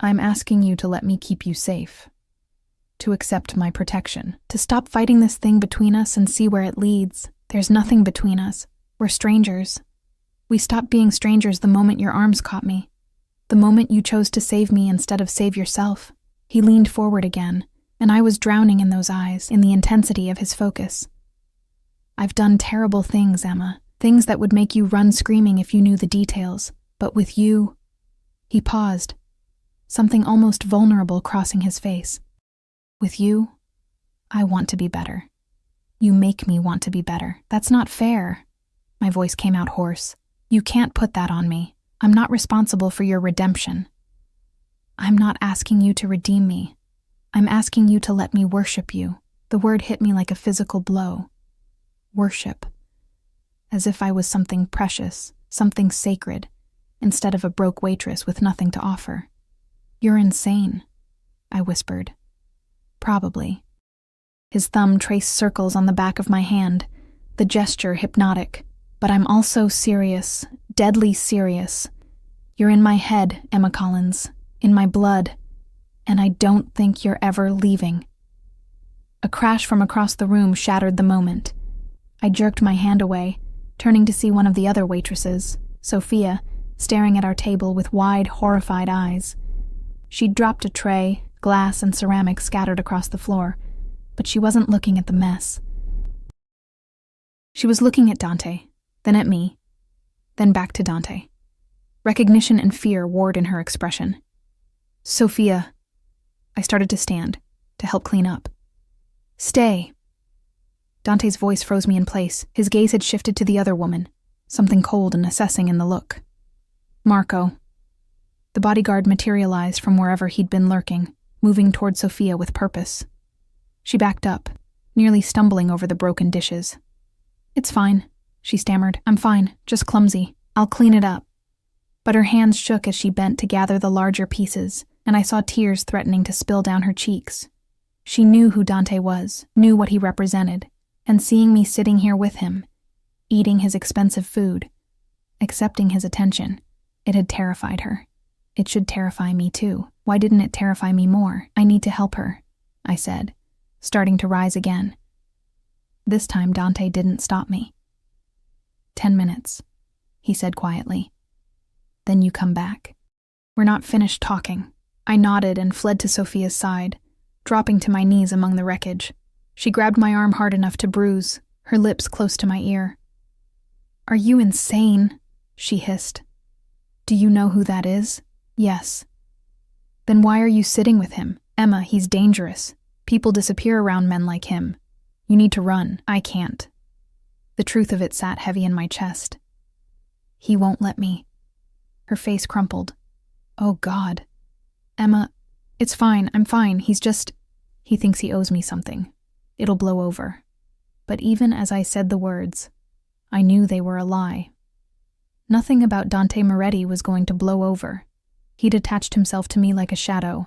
"I'm asking you to let me keep you safe. To accept my protection. To stop fighting this thing between us and see where it leads. There's nothing between us. We're strangers. We stopped being strangers the moment your arms caught me. The moment you chose to save me instead of save yourself." He leaned forward again, and I was drowning in those eyes, in the intensity of his focus. "I've done terrible things, Emma. Things that would make you run screaming if you knew the details. But with you..." He paused, something almost vulnerable crossing his face. "With you, I want to be better. You make me want to be better." "That's not fair." My voice came out hoarse. "You can't put that on me. I'm not responsible for your redemption." "I'm not asking you to redeem me. I'm asking you to let me worship you." The word hit me like a physical blow. Worship. As if I was something precious, something sacred, instead of a broke waitress with nothing to offer. "You're insane," I whispered. "Probably." His thumb traced circles on the back of my hand, the gesture hypnotic. "But I'm also serious, deadly serious. You're in my head, Emma Collins, in my blood, and I don't think you're ever leaving." A crash from across the room shattered the moment. I jerked my hand away, turning to see one of the other waitresses, Sophia, staring at our table with wide, horrified eyes. She'd dropped a tray, glass and ceramic scattered across the floor, but she wasn't looking at the mess. She was looking at Dante, then at me, then back to Dante. Recognition and fear warred in her expression. "Sophia." I started to stand, to help clean up. "Stay." Dante's voice froze me in place. His gaze had shifted to the other woman, something cold and assessing in the look. "Marco." The bodyguard materialized from wherever he'd been lurking, moving toward Sophia with purpose. She backed up, nearly stumbling over the broken dishes. "It's fine," she stammered. "I'm fine, just clumsy." I'll clean it up. But her hands shook as she bent to gather the larger pieces, and I saw tears threatening to spill down her cheeks. She knew who Dante was, knew what he represented, and seeing me sitting here with him, eating his expensive food, accepting his attention, it had terrified her. It should terrify me too. Why didn't it terrify me more? I need to help her, I said, starting to rise again. This time Dante didn't stop me. 10 minutes, he said quietly. Then you come back. We're not finished talking. I nodded and fled to Sophia's side, dropping to my knees among the wreckage. She grabbed my arm hard enough to bruise, her lips close to my ear. Are you insane? She hissed. Do you know who that is? Yes. Then why are you sitting with him? Emma, he's dangerous. People disappear around men like him. You need to run. I can't. The truth of it sat heavy in my chest. He won't let me. Her face crumpled. Oh, God. Emma, it's fine, I'm fine, he thinks he owes me something. It'll blow over. But even as I said the words, I knew they were a lie. Nothing about Dante Moretti was going to blow over. He'd attached himself to me like a shadow,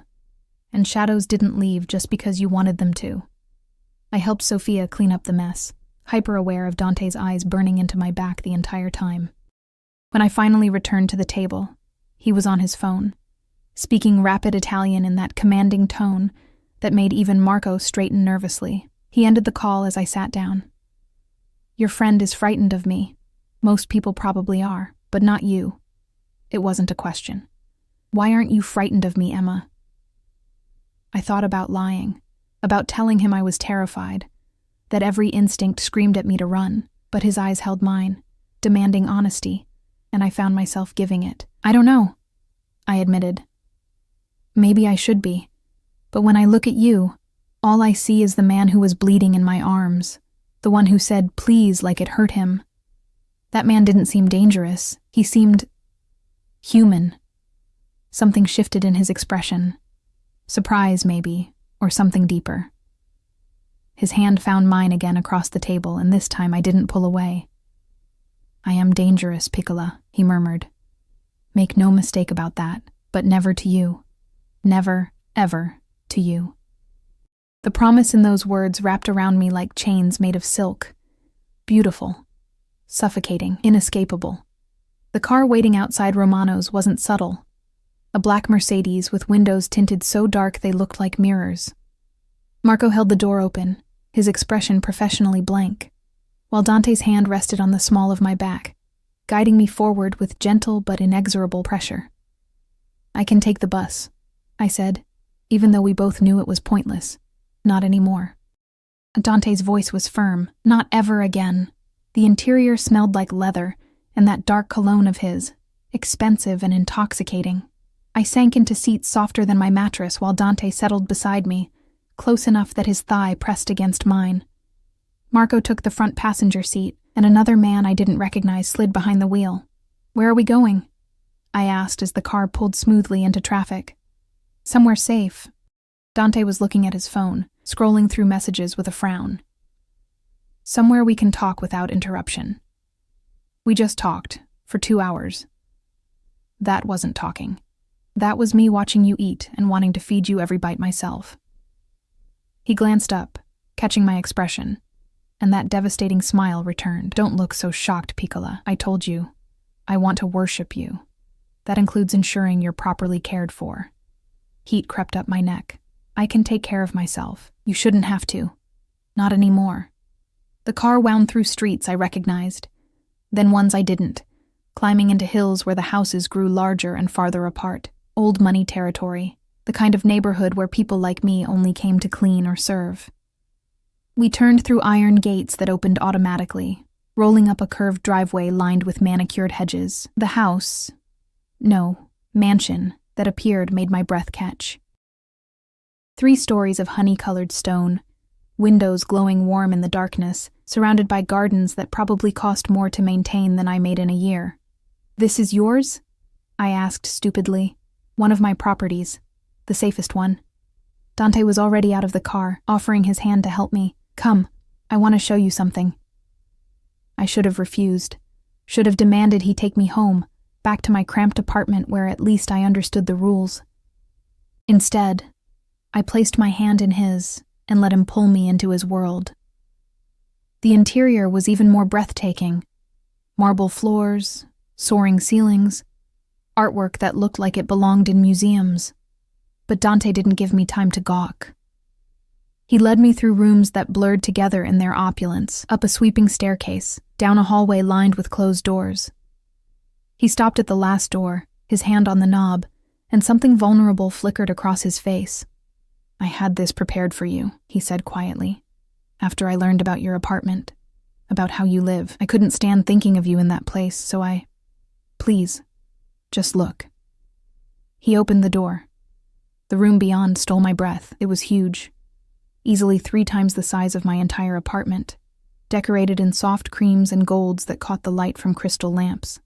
and shadows didn't leave just because you wanted them to. I helped Sophia clean up the mess, hyper-aware of Dante's eyes burning into my back the entire time. When I finally returned to the table, he was on his phone, speaking rapid Italian in that commanding tone that made even Marco straighten nervously. He ended the call as I sat down. Your friend is frightened of me. Most people probably are, but not you. It wasn't a question. Why aren't you frightened of me, Emma? I thought about lying, about telling him I was terrified, that every instinct screamed at me to run, but his eyes held mine, demanding honesty, and I found myself giving it. I don't know, I admitted. Maybe I should be, but when I look at you, all I see is the man who was bleeding in my arms, the one who said please like it hurt him. That man didn't seem dangerous. He seemed human. Something shifted in his expression. Surprise, maybe, or something deeper. His hand found mine again across the table, and this time I didn't pull away. I am dangerous, Piccola, he murmured. Make no mistake about that, but never to you. Never, ever, to you. The promise in those words wrapped around me like chains made of silk. Beautiful. Suffocating. Inescapable. The car waiting outside Romano's wasn't subtle. A black Mercedes with windows tinted so dark they looked like mirrors. Marco held the door open, his expression professionally blank, while Dante's hand rested on the small of my back, guiding me forward with gentle but inexorable pressure. I can take the bus, I said, even though we both knew it was pointless. Not anymore. Dante's voice was firm. Not ever again. The interior smelled like leather, and that dark cologne of his, expensive and intoxicating. I sank into seats softer than my mattress while Dante settled beside me, close enough that his thigh pressed against mine. Marco took the front passenger seat, and another man I didn't recognize slid behind the wheel. Where are we going? I asked as the car pulled smoothly into traffic. Somewhere safe. Dante was looking at his phone, scrolling through messages with a frown. Somewhere we can talk without interruption. We just talked, for 2 hours. That wasn't talking. That was me watching you eat and wanting to feed you every bite myself. He glanced up, catching my expression, and that devastating smile returned. Don't look so shocked, Piccola. I told you. I want to worship you. That includes ensuring you're properly cared for. Heat crept up my neck. I can take care of myself. You shouldn't have to. Not anymore. The car wound through streets I recognized, then ones I didn't, climbing into hills where the houses grew larger and farther apart. Old money territory, the kind of neighborhood where people like me only came to clean or serve. We turned through iron gates that opened automatically, rolling up a curved driveway lined with manicured hedges. The house, mansion, that appeared made my breath catch. 3 stories of honey-colored stone, windows glowing warm in the darkness, surrounded by gardens that probably cost more to maintain than I made in a year. This is yours? I asked stupidly. One of my properties. The safest one. Dante was already out of the car, offering his hand to help me. Come, I want to show you something. I should have refused. Should have demanded he take me home, back to my cramped apartment where at least I understood the rules. Instead, I placed my hand in his and let him pull me into his world. The interior was even more breathtaking. Marble floors, soaring ceilings, artwork that looked like it belonged in museums. But Dante didn't give me time to gawk. He led me through rooms that blurred together in their opulence, up a sweeping staircase, down a hallway lined with closed doors. He stopped at the last door, his hand on the knob, and something vulnerable flickered across his face. "I had this prepared for you," he said quietly. "After I learned about your apartment, about how you live, I couldn't stand thinking of you in that place, so Please, just look." He opened the door. The room beyond stole my breath. It was huge, easily 3 times the size of my entire apartment, decorated in soft creams and golds that caught the light from crystal lamps.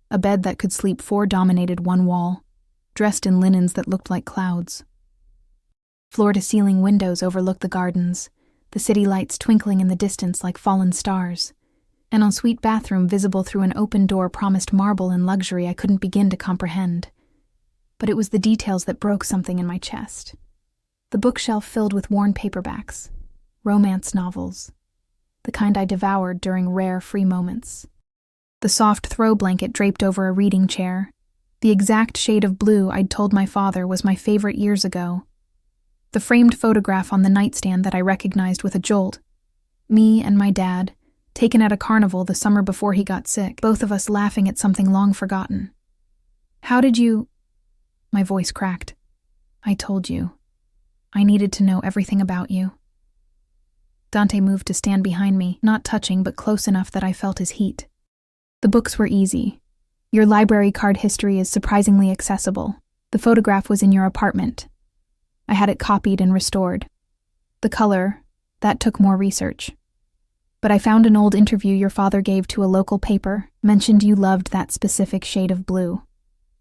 A bed that could sleep 4 dominated one wall, dressed in linens that looked like clouds. Floor-to-ceiling windows overlooked the gardens, the city lights twinkling in the distance like fallen stars. An ensuite bathroom visible through an open door promised marble and luxury I couldn't begin to comprehend. But it was the details that broke something in my chest. The bookshelf filled with worn paperbacks, romance novels, the kind I devoured during rare free moments. The soft throw blanket draped over a reading chair, the exact shade of blue I'd told my father was my favorite years ago. The framed photograph on the nightstand that I recognized with a jolt. Me and my dad, taken at a carnival the summer before he got sick, both of us laughing at something long forgotten. "How did you—" My voice cracked. "I told you. I needed to know everything about you." Dante moved to stand behind me, not touching but close enough that I felt his heat. "The books were easy. Your library card history is surprisingly accessible. The photograph was in your apartment. I had it copied and restored. The color, that took more research. But I found an old interview your father gave to a local paper, mentioned you loved that specific shade of blue.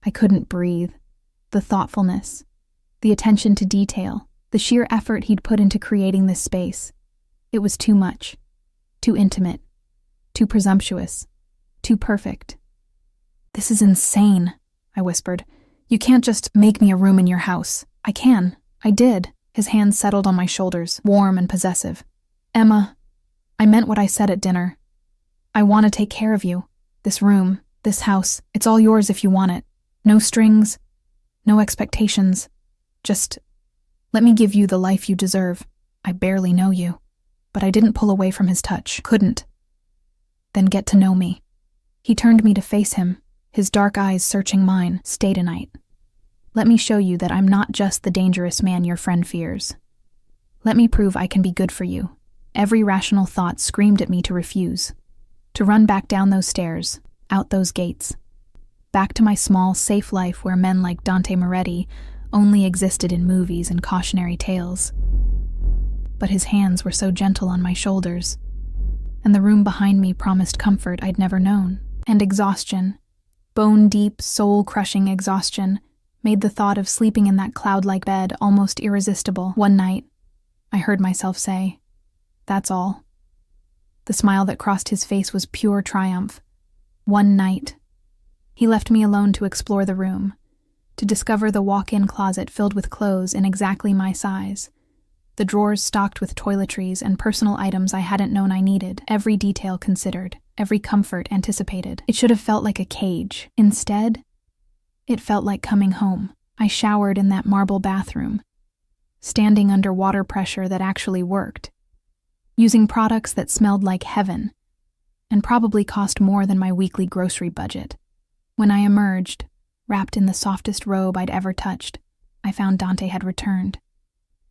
I couldn't breathe. The thoughtfulness, the attention to detail, the sheer effort he'd put into creating this space. It was too much, too intimate, too presumptuous, too perfect." "This is insane," I whispered. "You can't just make me a room in your house." "I can. I did." His hands settled on my shoulders, warm and possessive. "Emma, I meant what I said at dinner. I want to take care of you. This room, this house, it's all yours if you want it. No strings, no expectations. Just let me give you the life you deserve. I barely know you." But I didn't pull away from his touch. Couldn't. "Then get to know me." He turned me to face him, his dark eyes searching mine. "Stay tonight. Let me show you that I'm not just the dangerous man your friend fears. Let me prove I can be good for you." Every rational thought screamed at me to refuse. To run back down those stairs, out those gates. Back to my small, safe life where men like Dante Moretti only existed in movies and cautionary tales. But his hands were so gentle on my shoulders, and the room behind me promised comfort I'd never known. And exhaustion, bone-deep, soul-crushing exhaustion, made the thought of sleeping in that cloud-like bed almost irresistible. One night, I heard myself say, "That's all." The smile that crossed his face was pure triumph. One night. He left me alone to explore the room, to discover the walk-in closet filled with clothes in exactly my size, the drawers stocked with toiletries and personal items I hadn't known I needed, every detail considered, every comfort anticipated. It should have felt like a cage. Instead, it felt like coming home. I showered in that marble bathroom, standing under water pressure that actually worked, using products that smelled like heaven, and probably cost more than my weekly grocery budget. When I emerged, wrapped in the softest robe I'd ever touched, I found Dante had returned.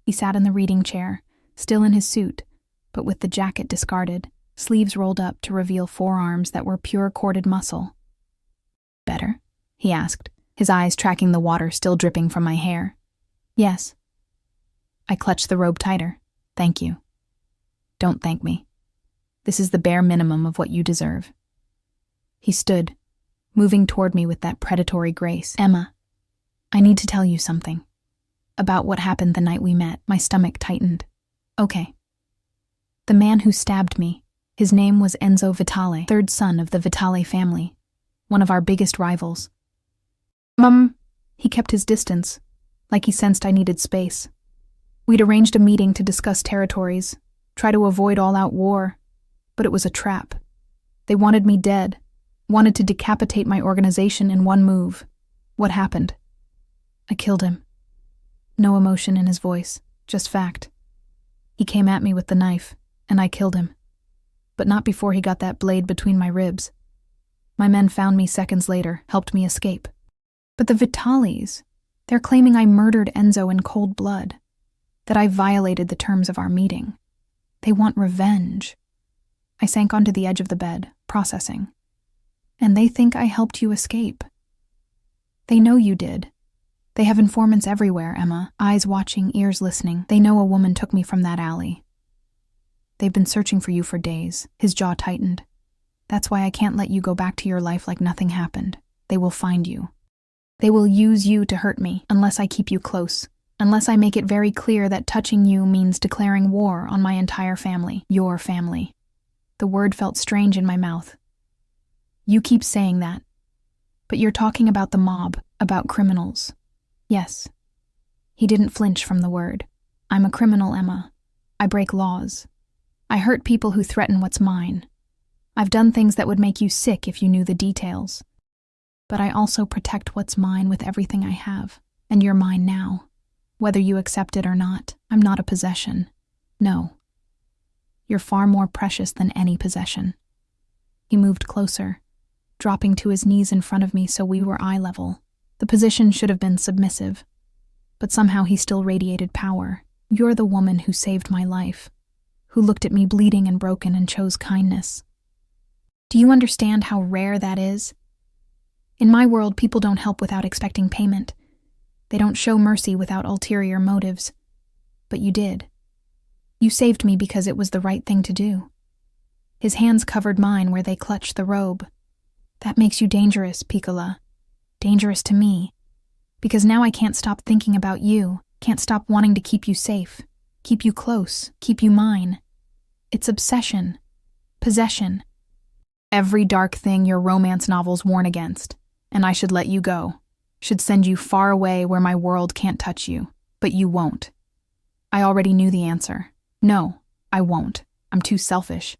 He sat in the reading chair, still in his suit, but with the jacket discarded, sleeves rolled up to reveal forearms that were pure corded muscle. "Better?" he asked, his eyes tracking the water still dripping from my hair. "Yes." I clutched the robe tighter. "Thank you." "Don't thank me. This is the bare minimum of what you deserve." He stood, moving toward me with that predatory grace. "Emma, I need to tell you something. About what happened the night we met." My stomach tightened. "Okay." "The man who stabbed me, His name was Enzo Vitale, third son of the Vitale family, one of our biggest rivals. Mum, he kept his distance, like he sensed I needed space. We'd arranged a meeting to discuss territories, try to avoid all-out war, but it was a trap. They wanted me dead, wanted to decapitate my organization in one move. What happened? I killed him. No emotion in his voice, just fact. He came at me with the knife, and I killed him. But not before he got that blade between my ribs. My men found me seconds later, helped me escape. But the Vitales, they're claiming I murdered Enzo in cold blood, that I violated the terms of our meeting. They want revenge. I sank onto the edge of the bed, processing. And they think I helped you escape. They know you did. They have informants everywhere, Emma, eyes watching, ears listening. They know a woman took me from that alley. They've been searching for you for days. His jaw tightened. That's why I can't let you go back to your life like nothing happened. They will find you. They will use you to hurt me unless I keep you close, unless I make it very clear that touching you means declaring war on my entire family, your family. The word felt strange in my mouth. You keep saying that, but you're talking about the mob, about criminals. Yes. He didn't flinch from the word. I'm a criminal, Emma. I break laws. I hurt people who threaten what's mine. I've done things that would make you sick if you knew the details. But I also protect what's mine with everything I have, and you're mine now. Whether you accept it or not, I'm not a possession. No. You're far more precious than any possession. He moved closer, dropping to his knees in front of me so we were eye level. The position should have been submissive, but somehow he still radiated power. You're the woman who saved my life, who looked at me bleeding and broken and chose kindness. Do you understand how rare that is? In my world, people don't help without expecting payment. They don't show mercy without ulterior motives. But you did. You saved me because it was the right thing to do. His hands covered mine where they clutched the robe. That makes you dangerous, Piccola. Dangerous to me. Because now I can't stop thinking about you, can't stop wanting to keep you safe, keep you close, keep you mine. It's obsession. Possession. Every dark thing your romance novels warn against. And I should let you go. Should send you far away where my world can't touch you. But you won't. I already knew the answer. No, I won't. I'm too selfish.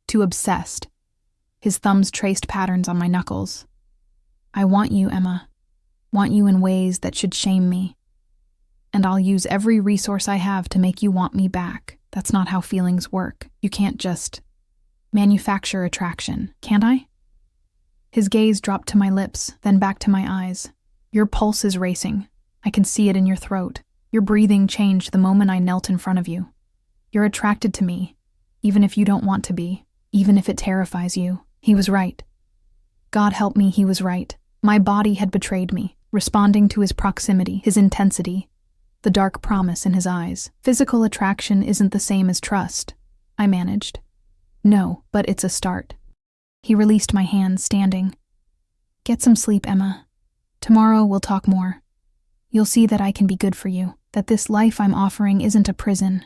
Too obsessed. His thumbs traced patterns on my knuckles. I want you, Emma. Want you in ways that should shame me. And I'll use every resource I have to make you want me back. That's not how feelings work. You can't just manufacture attraction, can't I? His gaze dropped to my lips, then back to my eyes. Your pulse is racing. I can see it in your throat. Your breathing changed the moment I knelt in front of you. You're attracted to me, even if you don't want to be, even if it terrifies you. He was right. God help me, he was right. My body had betrayed me, responding to his proximity, his intensity, the dark promise in his eyes. Physical attraction isn't the same as trust, I managed. No, but it's a start. He released my hand, standing. Get some sleep, Emma. Tomorrow we'll talk more. You'll see that I can be good for you, that this life I'm offering isn't a prison.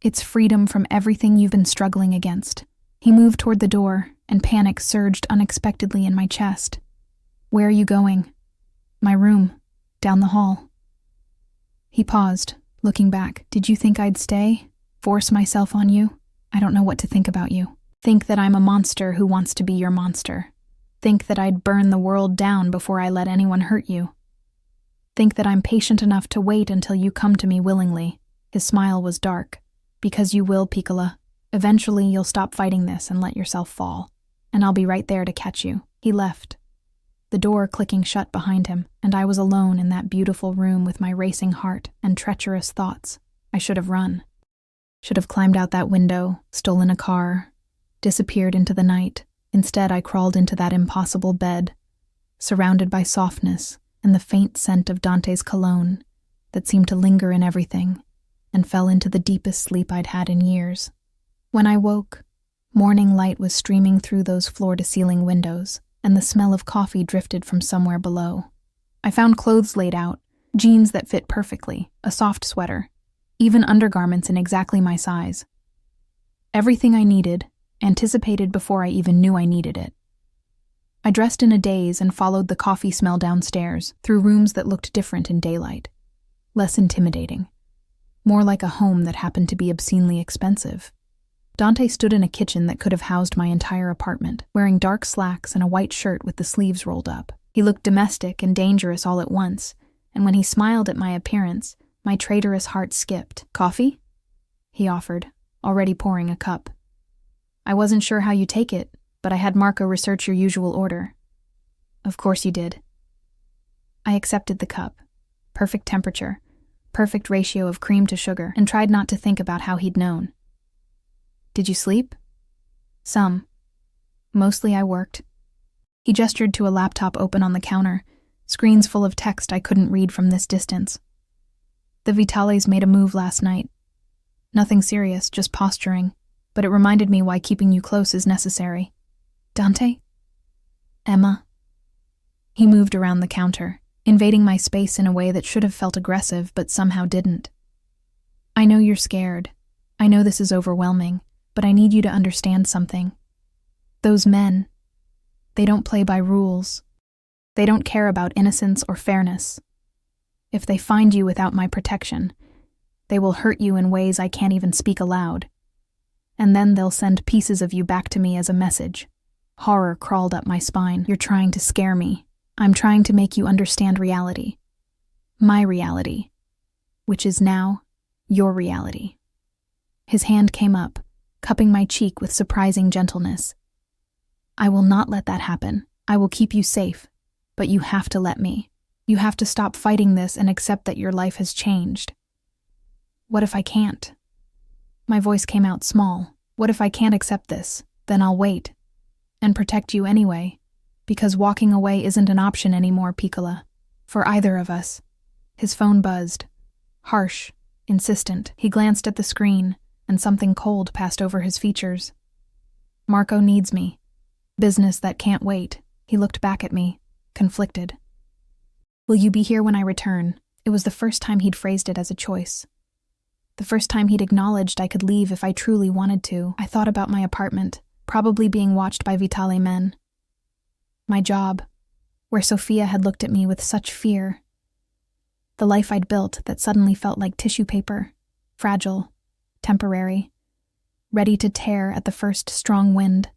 It's freedom from everything you've been struggling against. He moved toward the door, and panic surged unexpectedly in my chest. Where are you going? My room, down the hall. He paused, looking back. Did you think I'd stay? Force myself on you? I don't know what to think about you. Think that I'm a monster who wants to be your monster. Think that I'd burn the world down before I let anyone hurt you. Think that I'm patient enough to wait until you come to me willingly. His smile was dark. Because you will, Piccola. Eventually you'll stop fighting this and let yourself fall. And I'll be right there to catch you. He left, the door clicking shut behind him, and I was alone in that beautiful room with my racing heart and treacherous thoughts. I should have run. Should have climbed out that window, stolen a car, disappeared into the night. Instead, I crawled into that impossible bed, surrounded by softness and the faint scent of Dante's cologne that seemed to linger in everything, and fell into the deepest sleep I'd had in years. When I woke, morning light was streaming through those floor-to-ceiling windows, and the smell of coffee drifted from somewhere below. I found clothes laid out, jeans that fit perfectly, a soft sweater, even undergarments in exactly my size. Everything I needed, anticipated before I even knew I needed it. I dressed in a daze and followed the coffee smell downstairs, through rooms that looked different in daylight. Less intimidating. More like a home that happened to be obscenely expensive. Dante stood in a kitchen that could have housed my entire apartment, wearing dark slacks and a white shirt with the sleeves rolled up. He looked domestic and dangerous all at once, and when he smiled at my appearance, my traitorous heart skipped. "Coffee?" he offered, already pouring a cup. "I wasn't sure how you take it, but I had Marco research your usual order." "Of course you did." I accepted the cup. Perfect temperature, perfect ratio of cream to sugar, and tried not to think about how he'd known. "Did you sleep?" "Some. Mostly I worked." He gestured to a laptop open on the counter, screens full of text I couldn't read from this distance. "The Vitales made a move last night. Nothing serious, just posturing, but it reminded me why keeping you close is necessary." "Dante?" "Emma?" He moved around the counter, invading my space in a way that should have felt aggressive but somehow didn't. "I know you're scared. I know this is overwhelming, but I need you to understand something. Those men, they don't play by rules. They don't care about innocence or fairness. If they find you without my protection, they will hurt you in ways I can't even speak aloud. And then they'll send pieces of you back to me as a message." Horror crawled up my spine. "You're trying to scare me. I'm trying to make you understand reality. My reality, which is now your reality." His hand came up, cupping my cheek with surprising gentleness. "I will not let that happen. I will keep you safe, but you have to let me. You have to stop fighting this and accept that your life has changed." "What if I can't?" My voice came out small. "What if I can't accept this? Then I'll wait. And protect you anyway. Because walking away isn't an option anymore, Piccola. For either of us." His phone buzzed. Harsh, insistent. He glanced at the screen, and something cold passed over his features. "Marco needs me. Business that can't wait." He looked back at me, conflicted. "Will you be here when I return?" It was the first time he'd phrased it as a choice. The first time he'd acknowledged I could leave if I truly wanted to. I thought about my apartment, probably being watched by Vitale men. My job, where Sophia had looked at me with such fear. The life I'd built that suddenly felt like tissue paper, fragile, temporary, ready to tear at the first strong wind.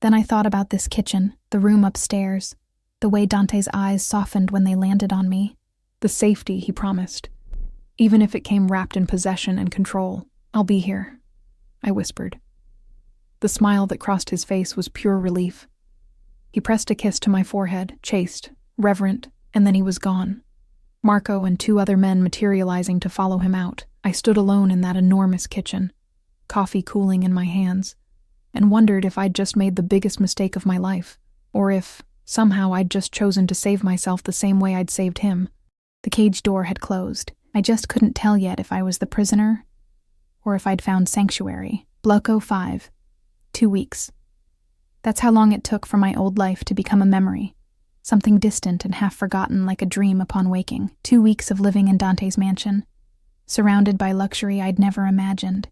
Then I thought about this kitchen, the room upstairs, the way Dante's eyes softened when they landed on me, the safety he promised. Even if it came wrapped in possession and control. "I'll be here," I whispered. The smile that crossed his face was pure relief. He pressed a kiss to my forehead, chaste, reverent, and then he was gone. Marco and 2 other men materializing to follow him out. I stood alone in that enormous kitchen, coffee cooling in my hands, and wondered if I'd just made the biggest mistake of my life, or if, somehow, I'd just chosen to save myself the same way I'd saved him. The cage door had closed. I just couldn't tell yet if I was the prisoner or if I'd found sanctuary. Blocko 5. 2 weeks. That's how long it took for my old life to become a memory, something distant and half-forgotten like a dream upon waking. 2 weeks of living in Dante's mansion, surrounded by luxury I'd never imagined,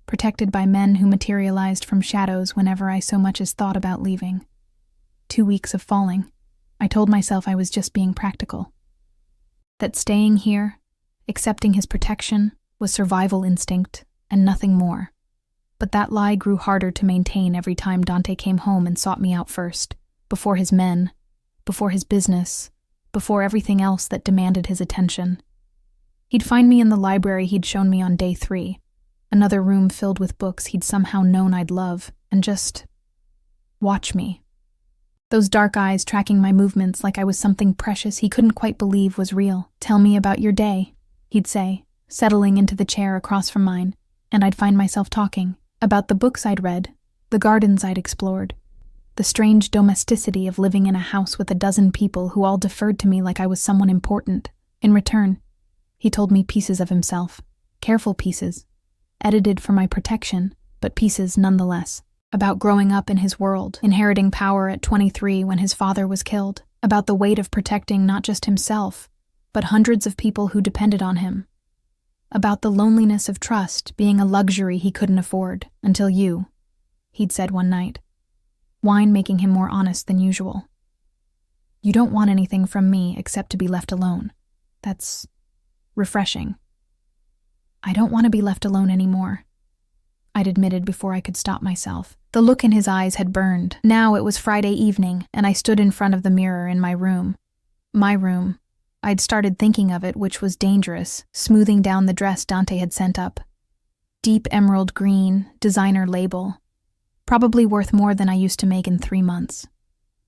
protected by men who materialized from shadows whenever I so much as thought about leaving. 2 weeks of falling. I told myself I was just being practical. That staying here, accepting his protection, was survival instinct and nothing more. But that lie grew harder to maintain every time Dante came home and sought me out first, before his men, before his business, before everything else that demanded his attention. He'd find me in the library he'd shown me on day 3, another room filled with books he'd somehow known I'd love, and just watch me. Those dark eyes tracking my movements like I was something precious he couldn't quite believe was real. "Tell me about your day," he'd say, settling into the chair across from mine, and I'd find myself talking about the books I'd read, the gardens I'd explored, the strange domesticity of living in a house with a dozen people who all deferred to me like I was someone important. In return, he told me pieces of himself, careful pieces, edited for my protection, but pieces nonetheless. About growing up in his world, inheriting power at 23 when his father was killed, about the weight of protecting not just himself, but hundreds of people who depended on him, about the loneliness of trust being a luxury he couldn't afford until you, he'd said one night, wine making him more honest than usual. You don't want anything from me except to be left alone. That's refreshing. I don't want to be left alone anymore, I'd admitted before I could stop myself. The look in his eyes had burned. Now it was Friday evening, and I stood in front of the mirror in my room. My room. I'd started thinking of it, which was dangerous, smoothing down the dress Dante had sent up. Deep emerald green, designer label. Probably worth more than I used to make in 3 months.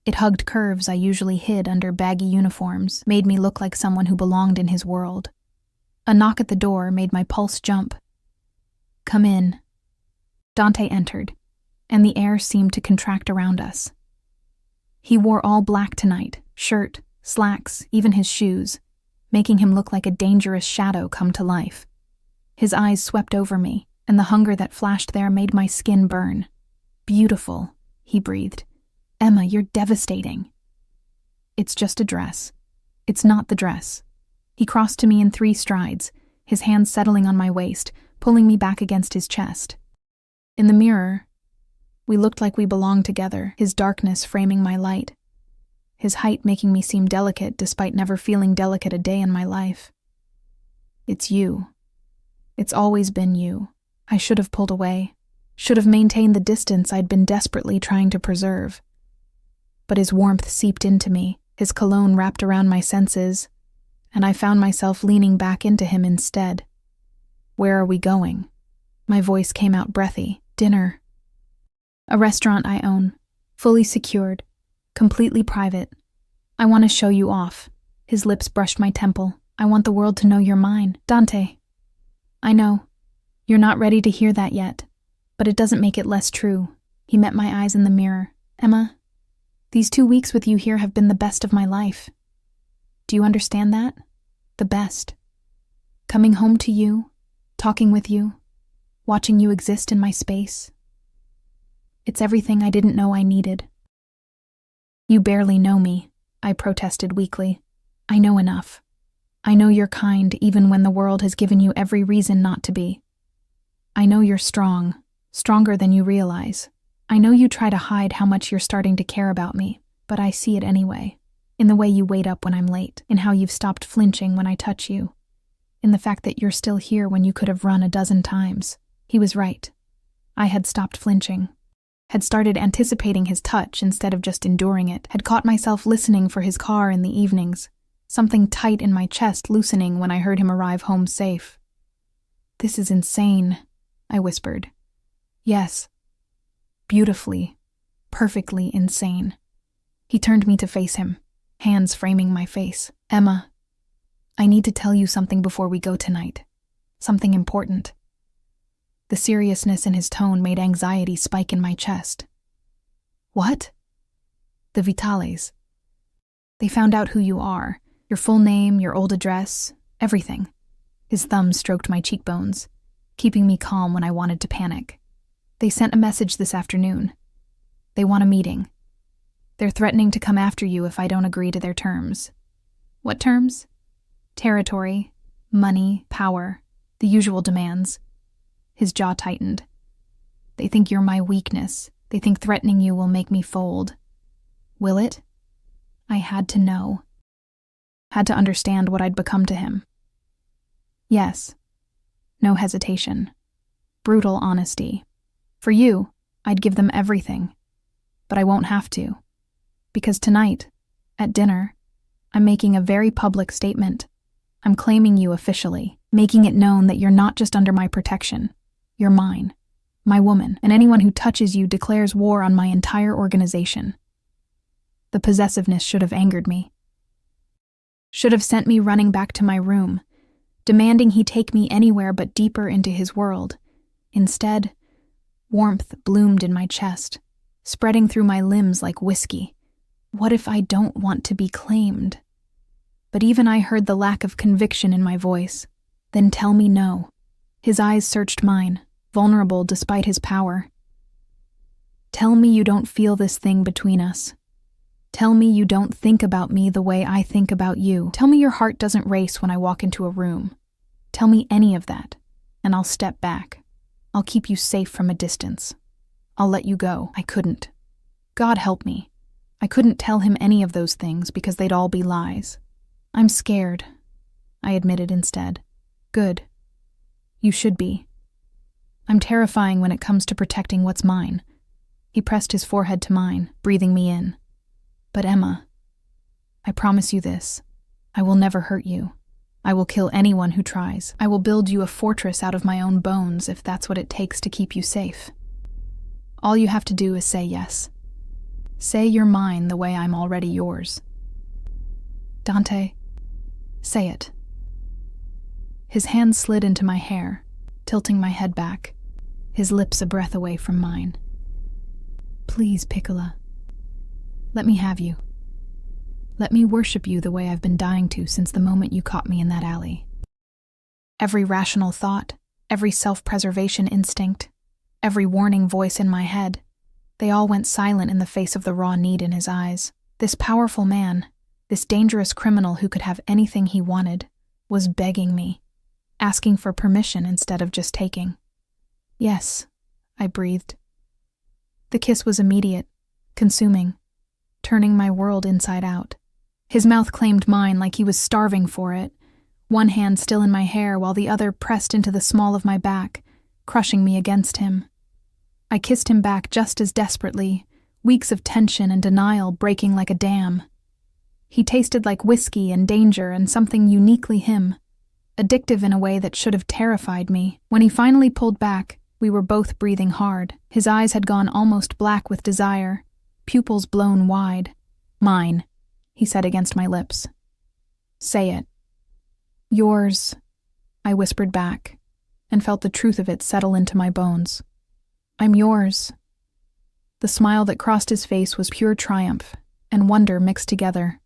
It hugged curves I usually hid under baggy uniforms, made me look like someone who belonged in his world. A knock at the door made my pulse jump. Come in. Dante entered, and the air seemed to contract around us. He wore all black tonight, shirt, slacks, even his shoes, making him look like a dangerous shadow come to life. His eyes swept over me, and the hunger that flashed there made my skin burn. Beautiful, he breathed. Emma, you're devastating. It's just a dress. It's not the dress. He crossed to me in 3 strides, his hands settling on my waist, pulling me back against his chest. In the mirror, we looked like we belonged together, his darkness framing my light, his height making me seem delicate despite never feeling delicate a day in my life. It's you. It's always been you. I should have pulled away, should have maintained the distance I'd been desperately trying to preserve. But his warmth seeped into me, his cologne wrapped around my senses, and I found myself leaning back into him instead. Where are we going? My voice came out breathy. Dinner. A restaurant I own, fully secured, completely private. I want to show you off. His lips brushed my temple. I want the world to know you're mine. Dante. I know. You're not ready to hear that yet, but it doesn't make it less true. He met my eyes in the mirror. Emma, these 2 weeks with you here have been the best of my life. Do you understand that? The best. Coming home to you, talking with you, watching you exist in my space. It's everything I didn't know I needed. You barely know me, I protested weakly. I know enough. I know you're kind even when the world has given you every reason not to be. I know you're strong, stronger than you realize. I know you try to hide how much you're starting to care about me, but I see it anyway. In the way you wait up when I'm late, in how you've stopped flinching when I touch you, in the fact that you're still here when you could have run a dozen times. He was right. I had stopped flinching, had started anticipating his touch instead of just enduring it, had caught myself listening for his car in the evenings, something tight in my chest loosening when I heard him arrive home safe. This is insane, I whispered. Yes. Beautifully, perfectly insane. He turned me to face him, hands framing my face. Emma, I need to tell you something before we go tonight. Something important. The seriousness in his tone made anxiety spike in my chest. What? The Vitales. They found out who you are, your full name, your old address, everything. His thumb stroked my cheekbones, keeping me calm when I wanted to panic. They sent a message this afternoon. They want a meeting. They're threatening to come after you if I don't agree to their terms. What terms? Territory, money, power, the usual demands. His jaw tightened. They think you're my weakness. They think threatening you will make me fold. Will it? I had to know. Had to understand what I'd become to him. Yes. No hesitation. Brutal honesty. For you, I'd give them everything. But I won't have to. Because tonight, at dinner, I'm making a very public statement. I'm claiming you officially, making it known that you're not just under my protection. You're mine, my woman, and anyone who touches you declares war on my entire organization. The possessiveness should have angered me. Should have sent me running back to my room, demanding he take me anywhere but deeper into his world. Instead, warmth bloomed in my chest, spreading through my limbs like whiskey. What if I don't want to be claimed? But even I heard the lack of conviction in my voice. Then tell me no. His eyes searched mine, vulnerable despite his power. Tell me you don't feel this thing between us. Tell me you don't think about me the way I think about you. Tell me your heart doesn't race when I walk into a room. Tell me any of that, and I'll step back. I'll keep you safe from a distance. I'll let you go. I couldn't. God help me. I couldn't tell him any of those things because they'd all be lies. I'm scared, I admitted instead. Good. You should be. I'm terrifying when it comes to protecting what's mine. He pressed his forehead to mine, breathing me in. But Emma, I promise you this. I will never hurt you. I will kill anyone who tries. I will build you a fortress out of my own bones if that's what it takes to keep you safe. All you have to do is say yes. Say you're mine the way I'm already yours. Dante, say it. His hand slid into my hair, tilting my head back, his lips a breath away from mine. Please, Piccola. Let me have you. Let me worship you the way I've been dying to since the moment you caught me in that alley. Every rational thought, every self-preservation instinct, every warning voice in my head, they all went silent in the face of the raw need in his eyes. This powerful man, this dangerous criminal who could have anything he wanted, was begging me, asking for permission instead of just taking. Yes, I breathed. The kiss was immediate, consuming, turning my world inside out. His mouth claimed mine like he was starving for it, one hand still in my hair while the other pressed into the small of my back, crushing me against him. I kissed him back just as desperately, weeks of tension and denial breaking like a dam. He tasted like whiskey and danger and something uniquely him, addictive in a way that should have terrified me. When he finally pulled back, we were both breathing hard. His eyes had gone almost black with desire, pupils blown wide. Mine, he said against my lips. Say it. Yours, I whispered back, and felt the truth of it settle into my bones. I'm yours. The smile that crossed his face was pure triumph and wonder mixed together.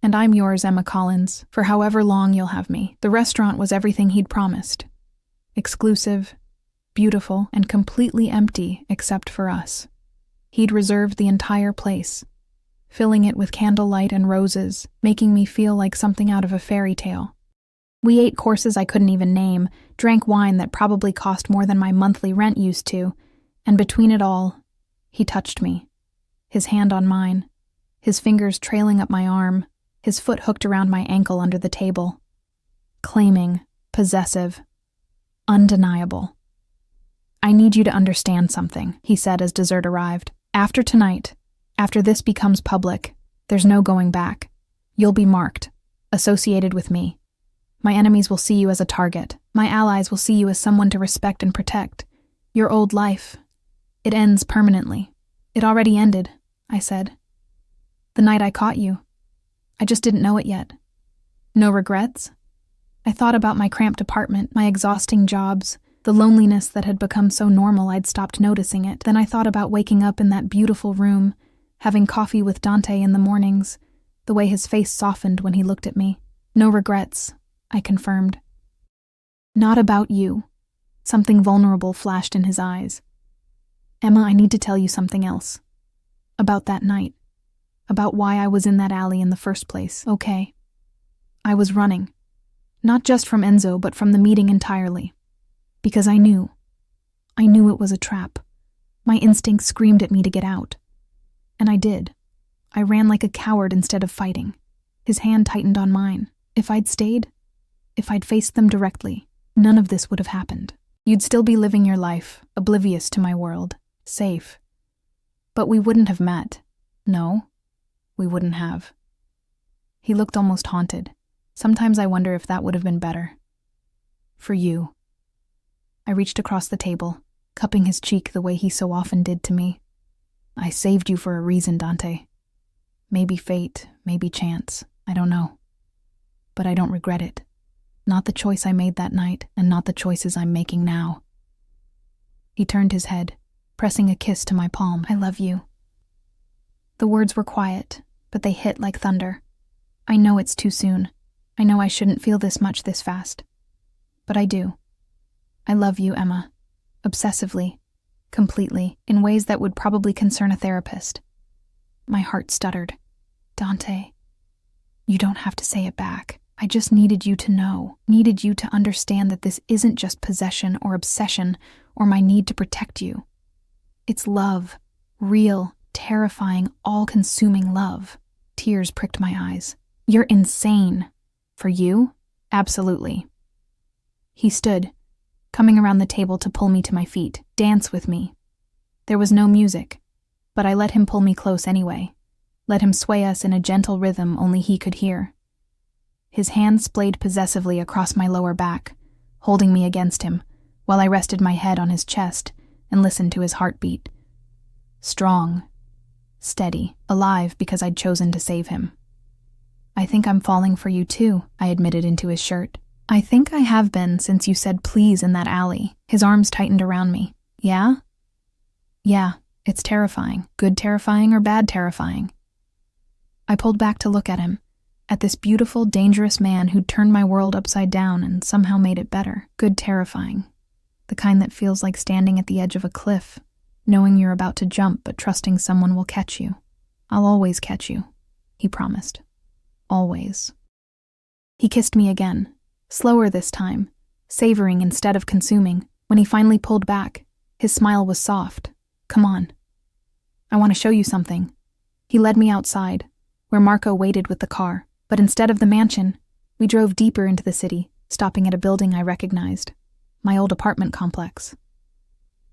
And I'm yours, Emma Collins, for however long you'll have me. The restaurant was everything he'd promised. Exclusive, beautiful, and completely empty except for us. He'd reserved the entire place, filling it with candlelight and roses, making me feel like something out of a fairy tale. We ate courses I couldn't even name, drank wine that probably cost more than my monthly rent used to, and between it all, he touched me, his hand on mine, his fingers trailing up my arm, his foot hooked around my ankle under the table. Claiming, possessive, undeniable. I need you to understand something, he said as dessert arrived. After tonight, after this becomes public, there's no going back. You'll be marked, associated with me. My enemies will see you as a target. My allies will see you as someone to respect and protect. Your old life, it ends permanently. It already ended, I said. The night I caught you. I just didn't know it yet. No regrets? I thought about my cramped apartment, my exhausting jobs, the loneliness that had become so normal I'd stopped noticing it. Then I thought about waking up in that beautiful room, having coffee with Dante in the mornings, the way his face softened when he looked at me. No regrets, I confirmed. Not about you. Something vulnerable flashed in his eyes. Emma, I need to tell you something else. About that night. About why I was in that alley in the first place, okay? I was running. Not just from Enzo, but from the meeting entirely. Because I knew it was a trap. My instincts screamed at me to get out. And I did. I ran like a coward instead of fighting. His hand tightened on mine. If I'd stayed, if I'd faced them directly, none of this would have happened. You'd still be living your life, oblivious to my world, safe. But we wouldn't have met. No, we wouldn't have. He looked almost haunted. Sometimes I wonder if that would have been better. For you. I reached across the table, cupping his cheek the way he so often did to me. I saved you for a reason, Dante. Maybe fate, maybe chance, I don't know. But I don't regret it. Not the choice I made that night, and not the choices I'm making now. He turned his head, pressing a kiss to my palm. I love you. The words were quiet, but they hit like thunder. I know it's too soon. I know I shouldn't feel this much this fast. But I do. I love you, Emma. Obsessively. Completely. In ways that would probably concern a therapist. My heart stuttered. Dante, you don't have to say it back. I just needed you to know. Needed you to understand that this isn't just possession or obsession or my need to protect you. It's love. Real, terrifying, all-consuming love. Tears pricked my eyes. You're insane. For you? Absolutely. He stood, coming around the table to pull me to my feet. Dance with me. There was no music, but I let him pull me close anyway. Let him sway us in a gentle rhythm only he could hear. His hand splayed possessively across my lower back, holding me against him, while I rested my head on his chest and listened to his heartbeat. Strong, steady, alive because I'd chosen to save him. I think I'm falling for you too, I admitted into his shirt. I think I have been since you said please in that alley. His arms tightened around me. Yeah? Yeah, it's terrifying. Good terrifying or bad terrifying? I pulled back to look at him, at this beautiful, dangerous man who'd turned my world upside down and somehow made it better. Good terrifying. The kind that feels like standing at the edge of a cliff, knowing you're about to jump but trusting someone will catch you. I'll always catch you, he promised. Always. He kissed me again, slower this time, savoring instead of consuming. When he finally pulled back, his smile was soft. Come on. I want to show you something. He led me outside, where Marco waited with the car, but instead of the mansion, we drove deeper into the city, stopping at a building I recognized. My old apartment complex.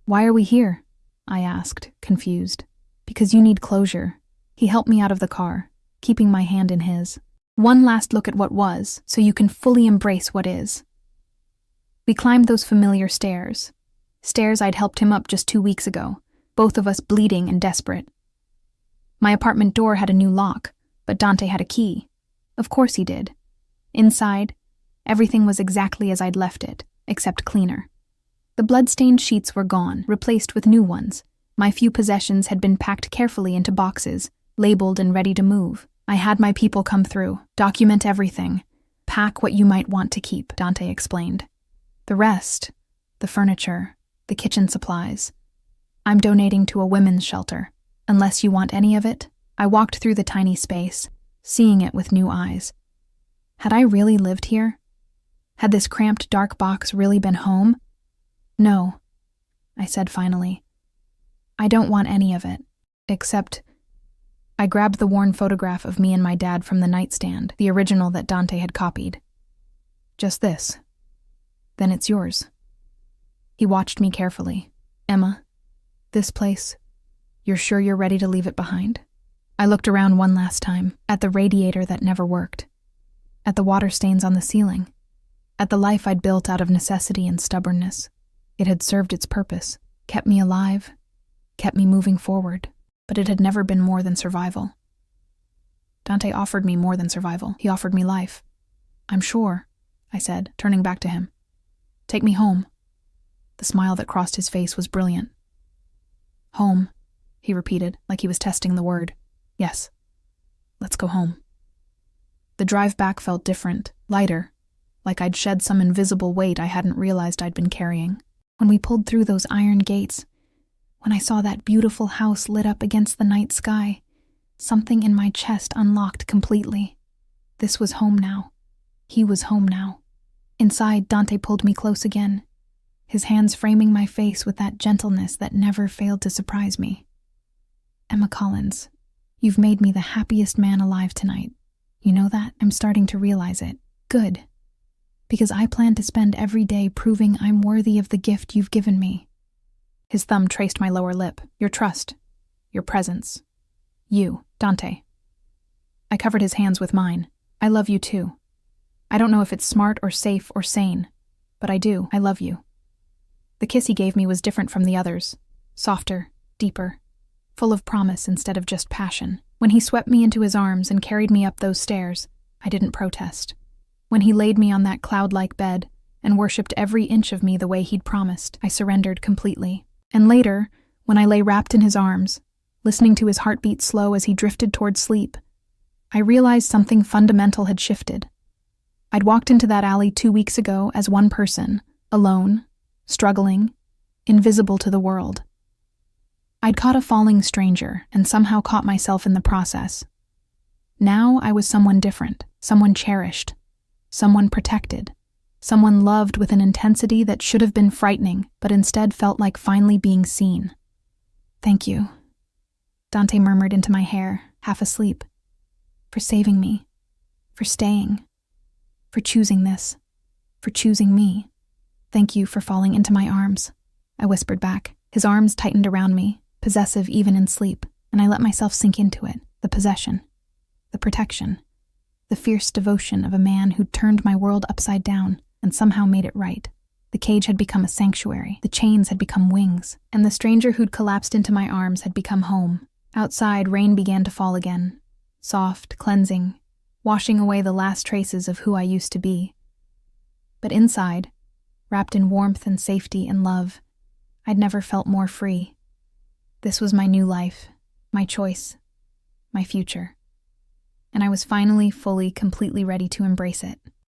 Why are we here? I asked, confused. Because you need closure. He helped me out of the car, keeping my hand in his. One last look at what was, so you can fully embrace what is. We climbed those familiar stairs. Stairs I'd helped him up just 2 weeks ago, both of us bleeding and desperate. My apartment door had a new lock, but Dante had a key. Of course he did. Inside, everything was exactly as I'd left it, except cleaner. The blood-stained sheets were gone, replaced with new ones. My few possessions had been packed carefully into boxes, labeled and ready to move. I had my people come through, document everything, pack what you might want to keep, Dante explained. The rest, the furniture, the kitchen supplies, I'm donating to a women's shelter. Unless you want any of it. I walked through the tiny space, seeing it with new eyes. Had I really lived here? Had this cramped dark box really been home? No, I said finally. I don't want any of it, except... I grabbed the worn photograph of me and my dad from the nightstand, the original that Dante had copied. Just this. Then it's yours. He watched me carefully. Emma, this place, you're sure you're ready to leave it behind? I looked around one last time, at the radiator that never worked, at the water stains on the ceiling, at the life I'd built out of necessity and stubbornness. It had served its purpose, kept me alive, kept me moving forward, but it had never been more than survival. Dante offered me more than survival. He offered me life. I'm sure, I said, turning back to him. Take me home. The smile that crossed his face was brilliant. Home, he repeated, like he was testing the word. Yes, let's go home. The drive back felt different, lighter, like I'd shed some invisible weight I hadn't realized I'd been carrying. When we pulled through those iron gates, when I saw that beautiful house lit up against the night sky, something in my chest unlocked completely. This was home now. He was home now. Inside, Dante pulled me close again, his hands framing my face with that gentleness that never failed to surprise me. Emma Collins, you've made me the happiest man alive tonight. You know that? I'm starting to realize it. Good. Because I plan to spend every day proving I'm worthy of the gift you've given me. His thumb traced my lower lip. Your trust. Your presence. You, Dante. I covered his hands with mine. I love you too. I don't know if it's smart or safe or sane, but I do. I love you. The kiss he gave me was different from the others. Softer, deeper, full of promise instead of just passion. When he swept me into his arms and carried me up those stairs, I didn't protest. When he laid me on that cloud-like bed and worshipped every inch of me the way he'd promised, I surrendered completely. And later, when I lay wrapped in his arms, listening to his heartbeat slow as he drifted toward sleep, I realized something fundamental had shifted. I'd walked into that alley 2 weeks ago as one person, alone, struggling, invisible to the world. I'd caught a falling stranger and somehow caught myself in the process. Now I was someone different, someone cherished, someone protected, someone loved with an intensity that should have been frightening, but instead felt like finally being seen. Thank you, Dante murmured into my hair, half asleep. For saving me. For staying. For choosing this. For choosing me. Thank you for falling into my arms, I whispered back. His arms tightened around me, possessive even in sleep, and I let myself sink into it, the possession, the protection, the fierce devotion of a man who'd turned my world upside down and somehow made it right. The cage had become a sanctuary, the chains had become wings, and the stranger who'd collapsed into my arms had become home. Outside, rain began to fall again, soft, cleansing, washing away the last traces of who I used to be. But inside, wrapped in warmth and safety and love, I'd never felt more free. This was my new life, my choice, my future. And I was finally, fully, completely ready to embrace it.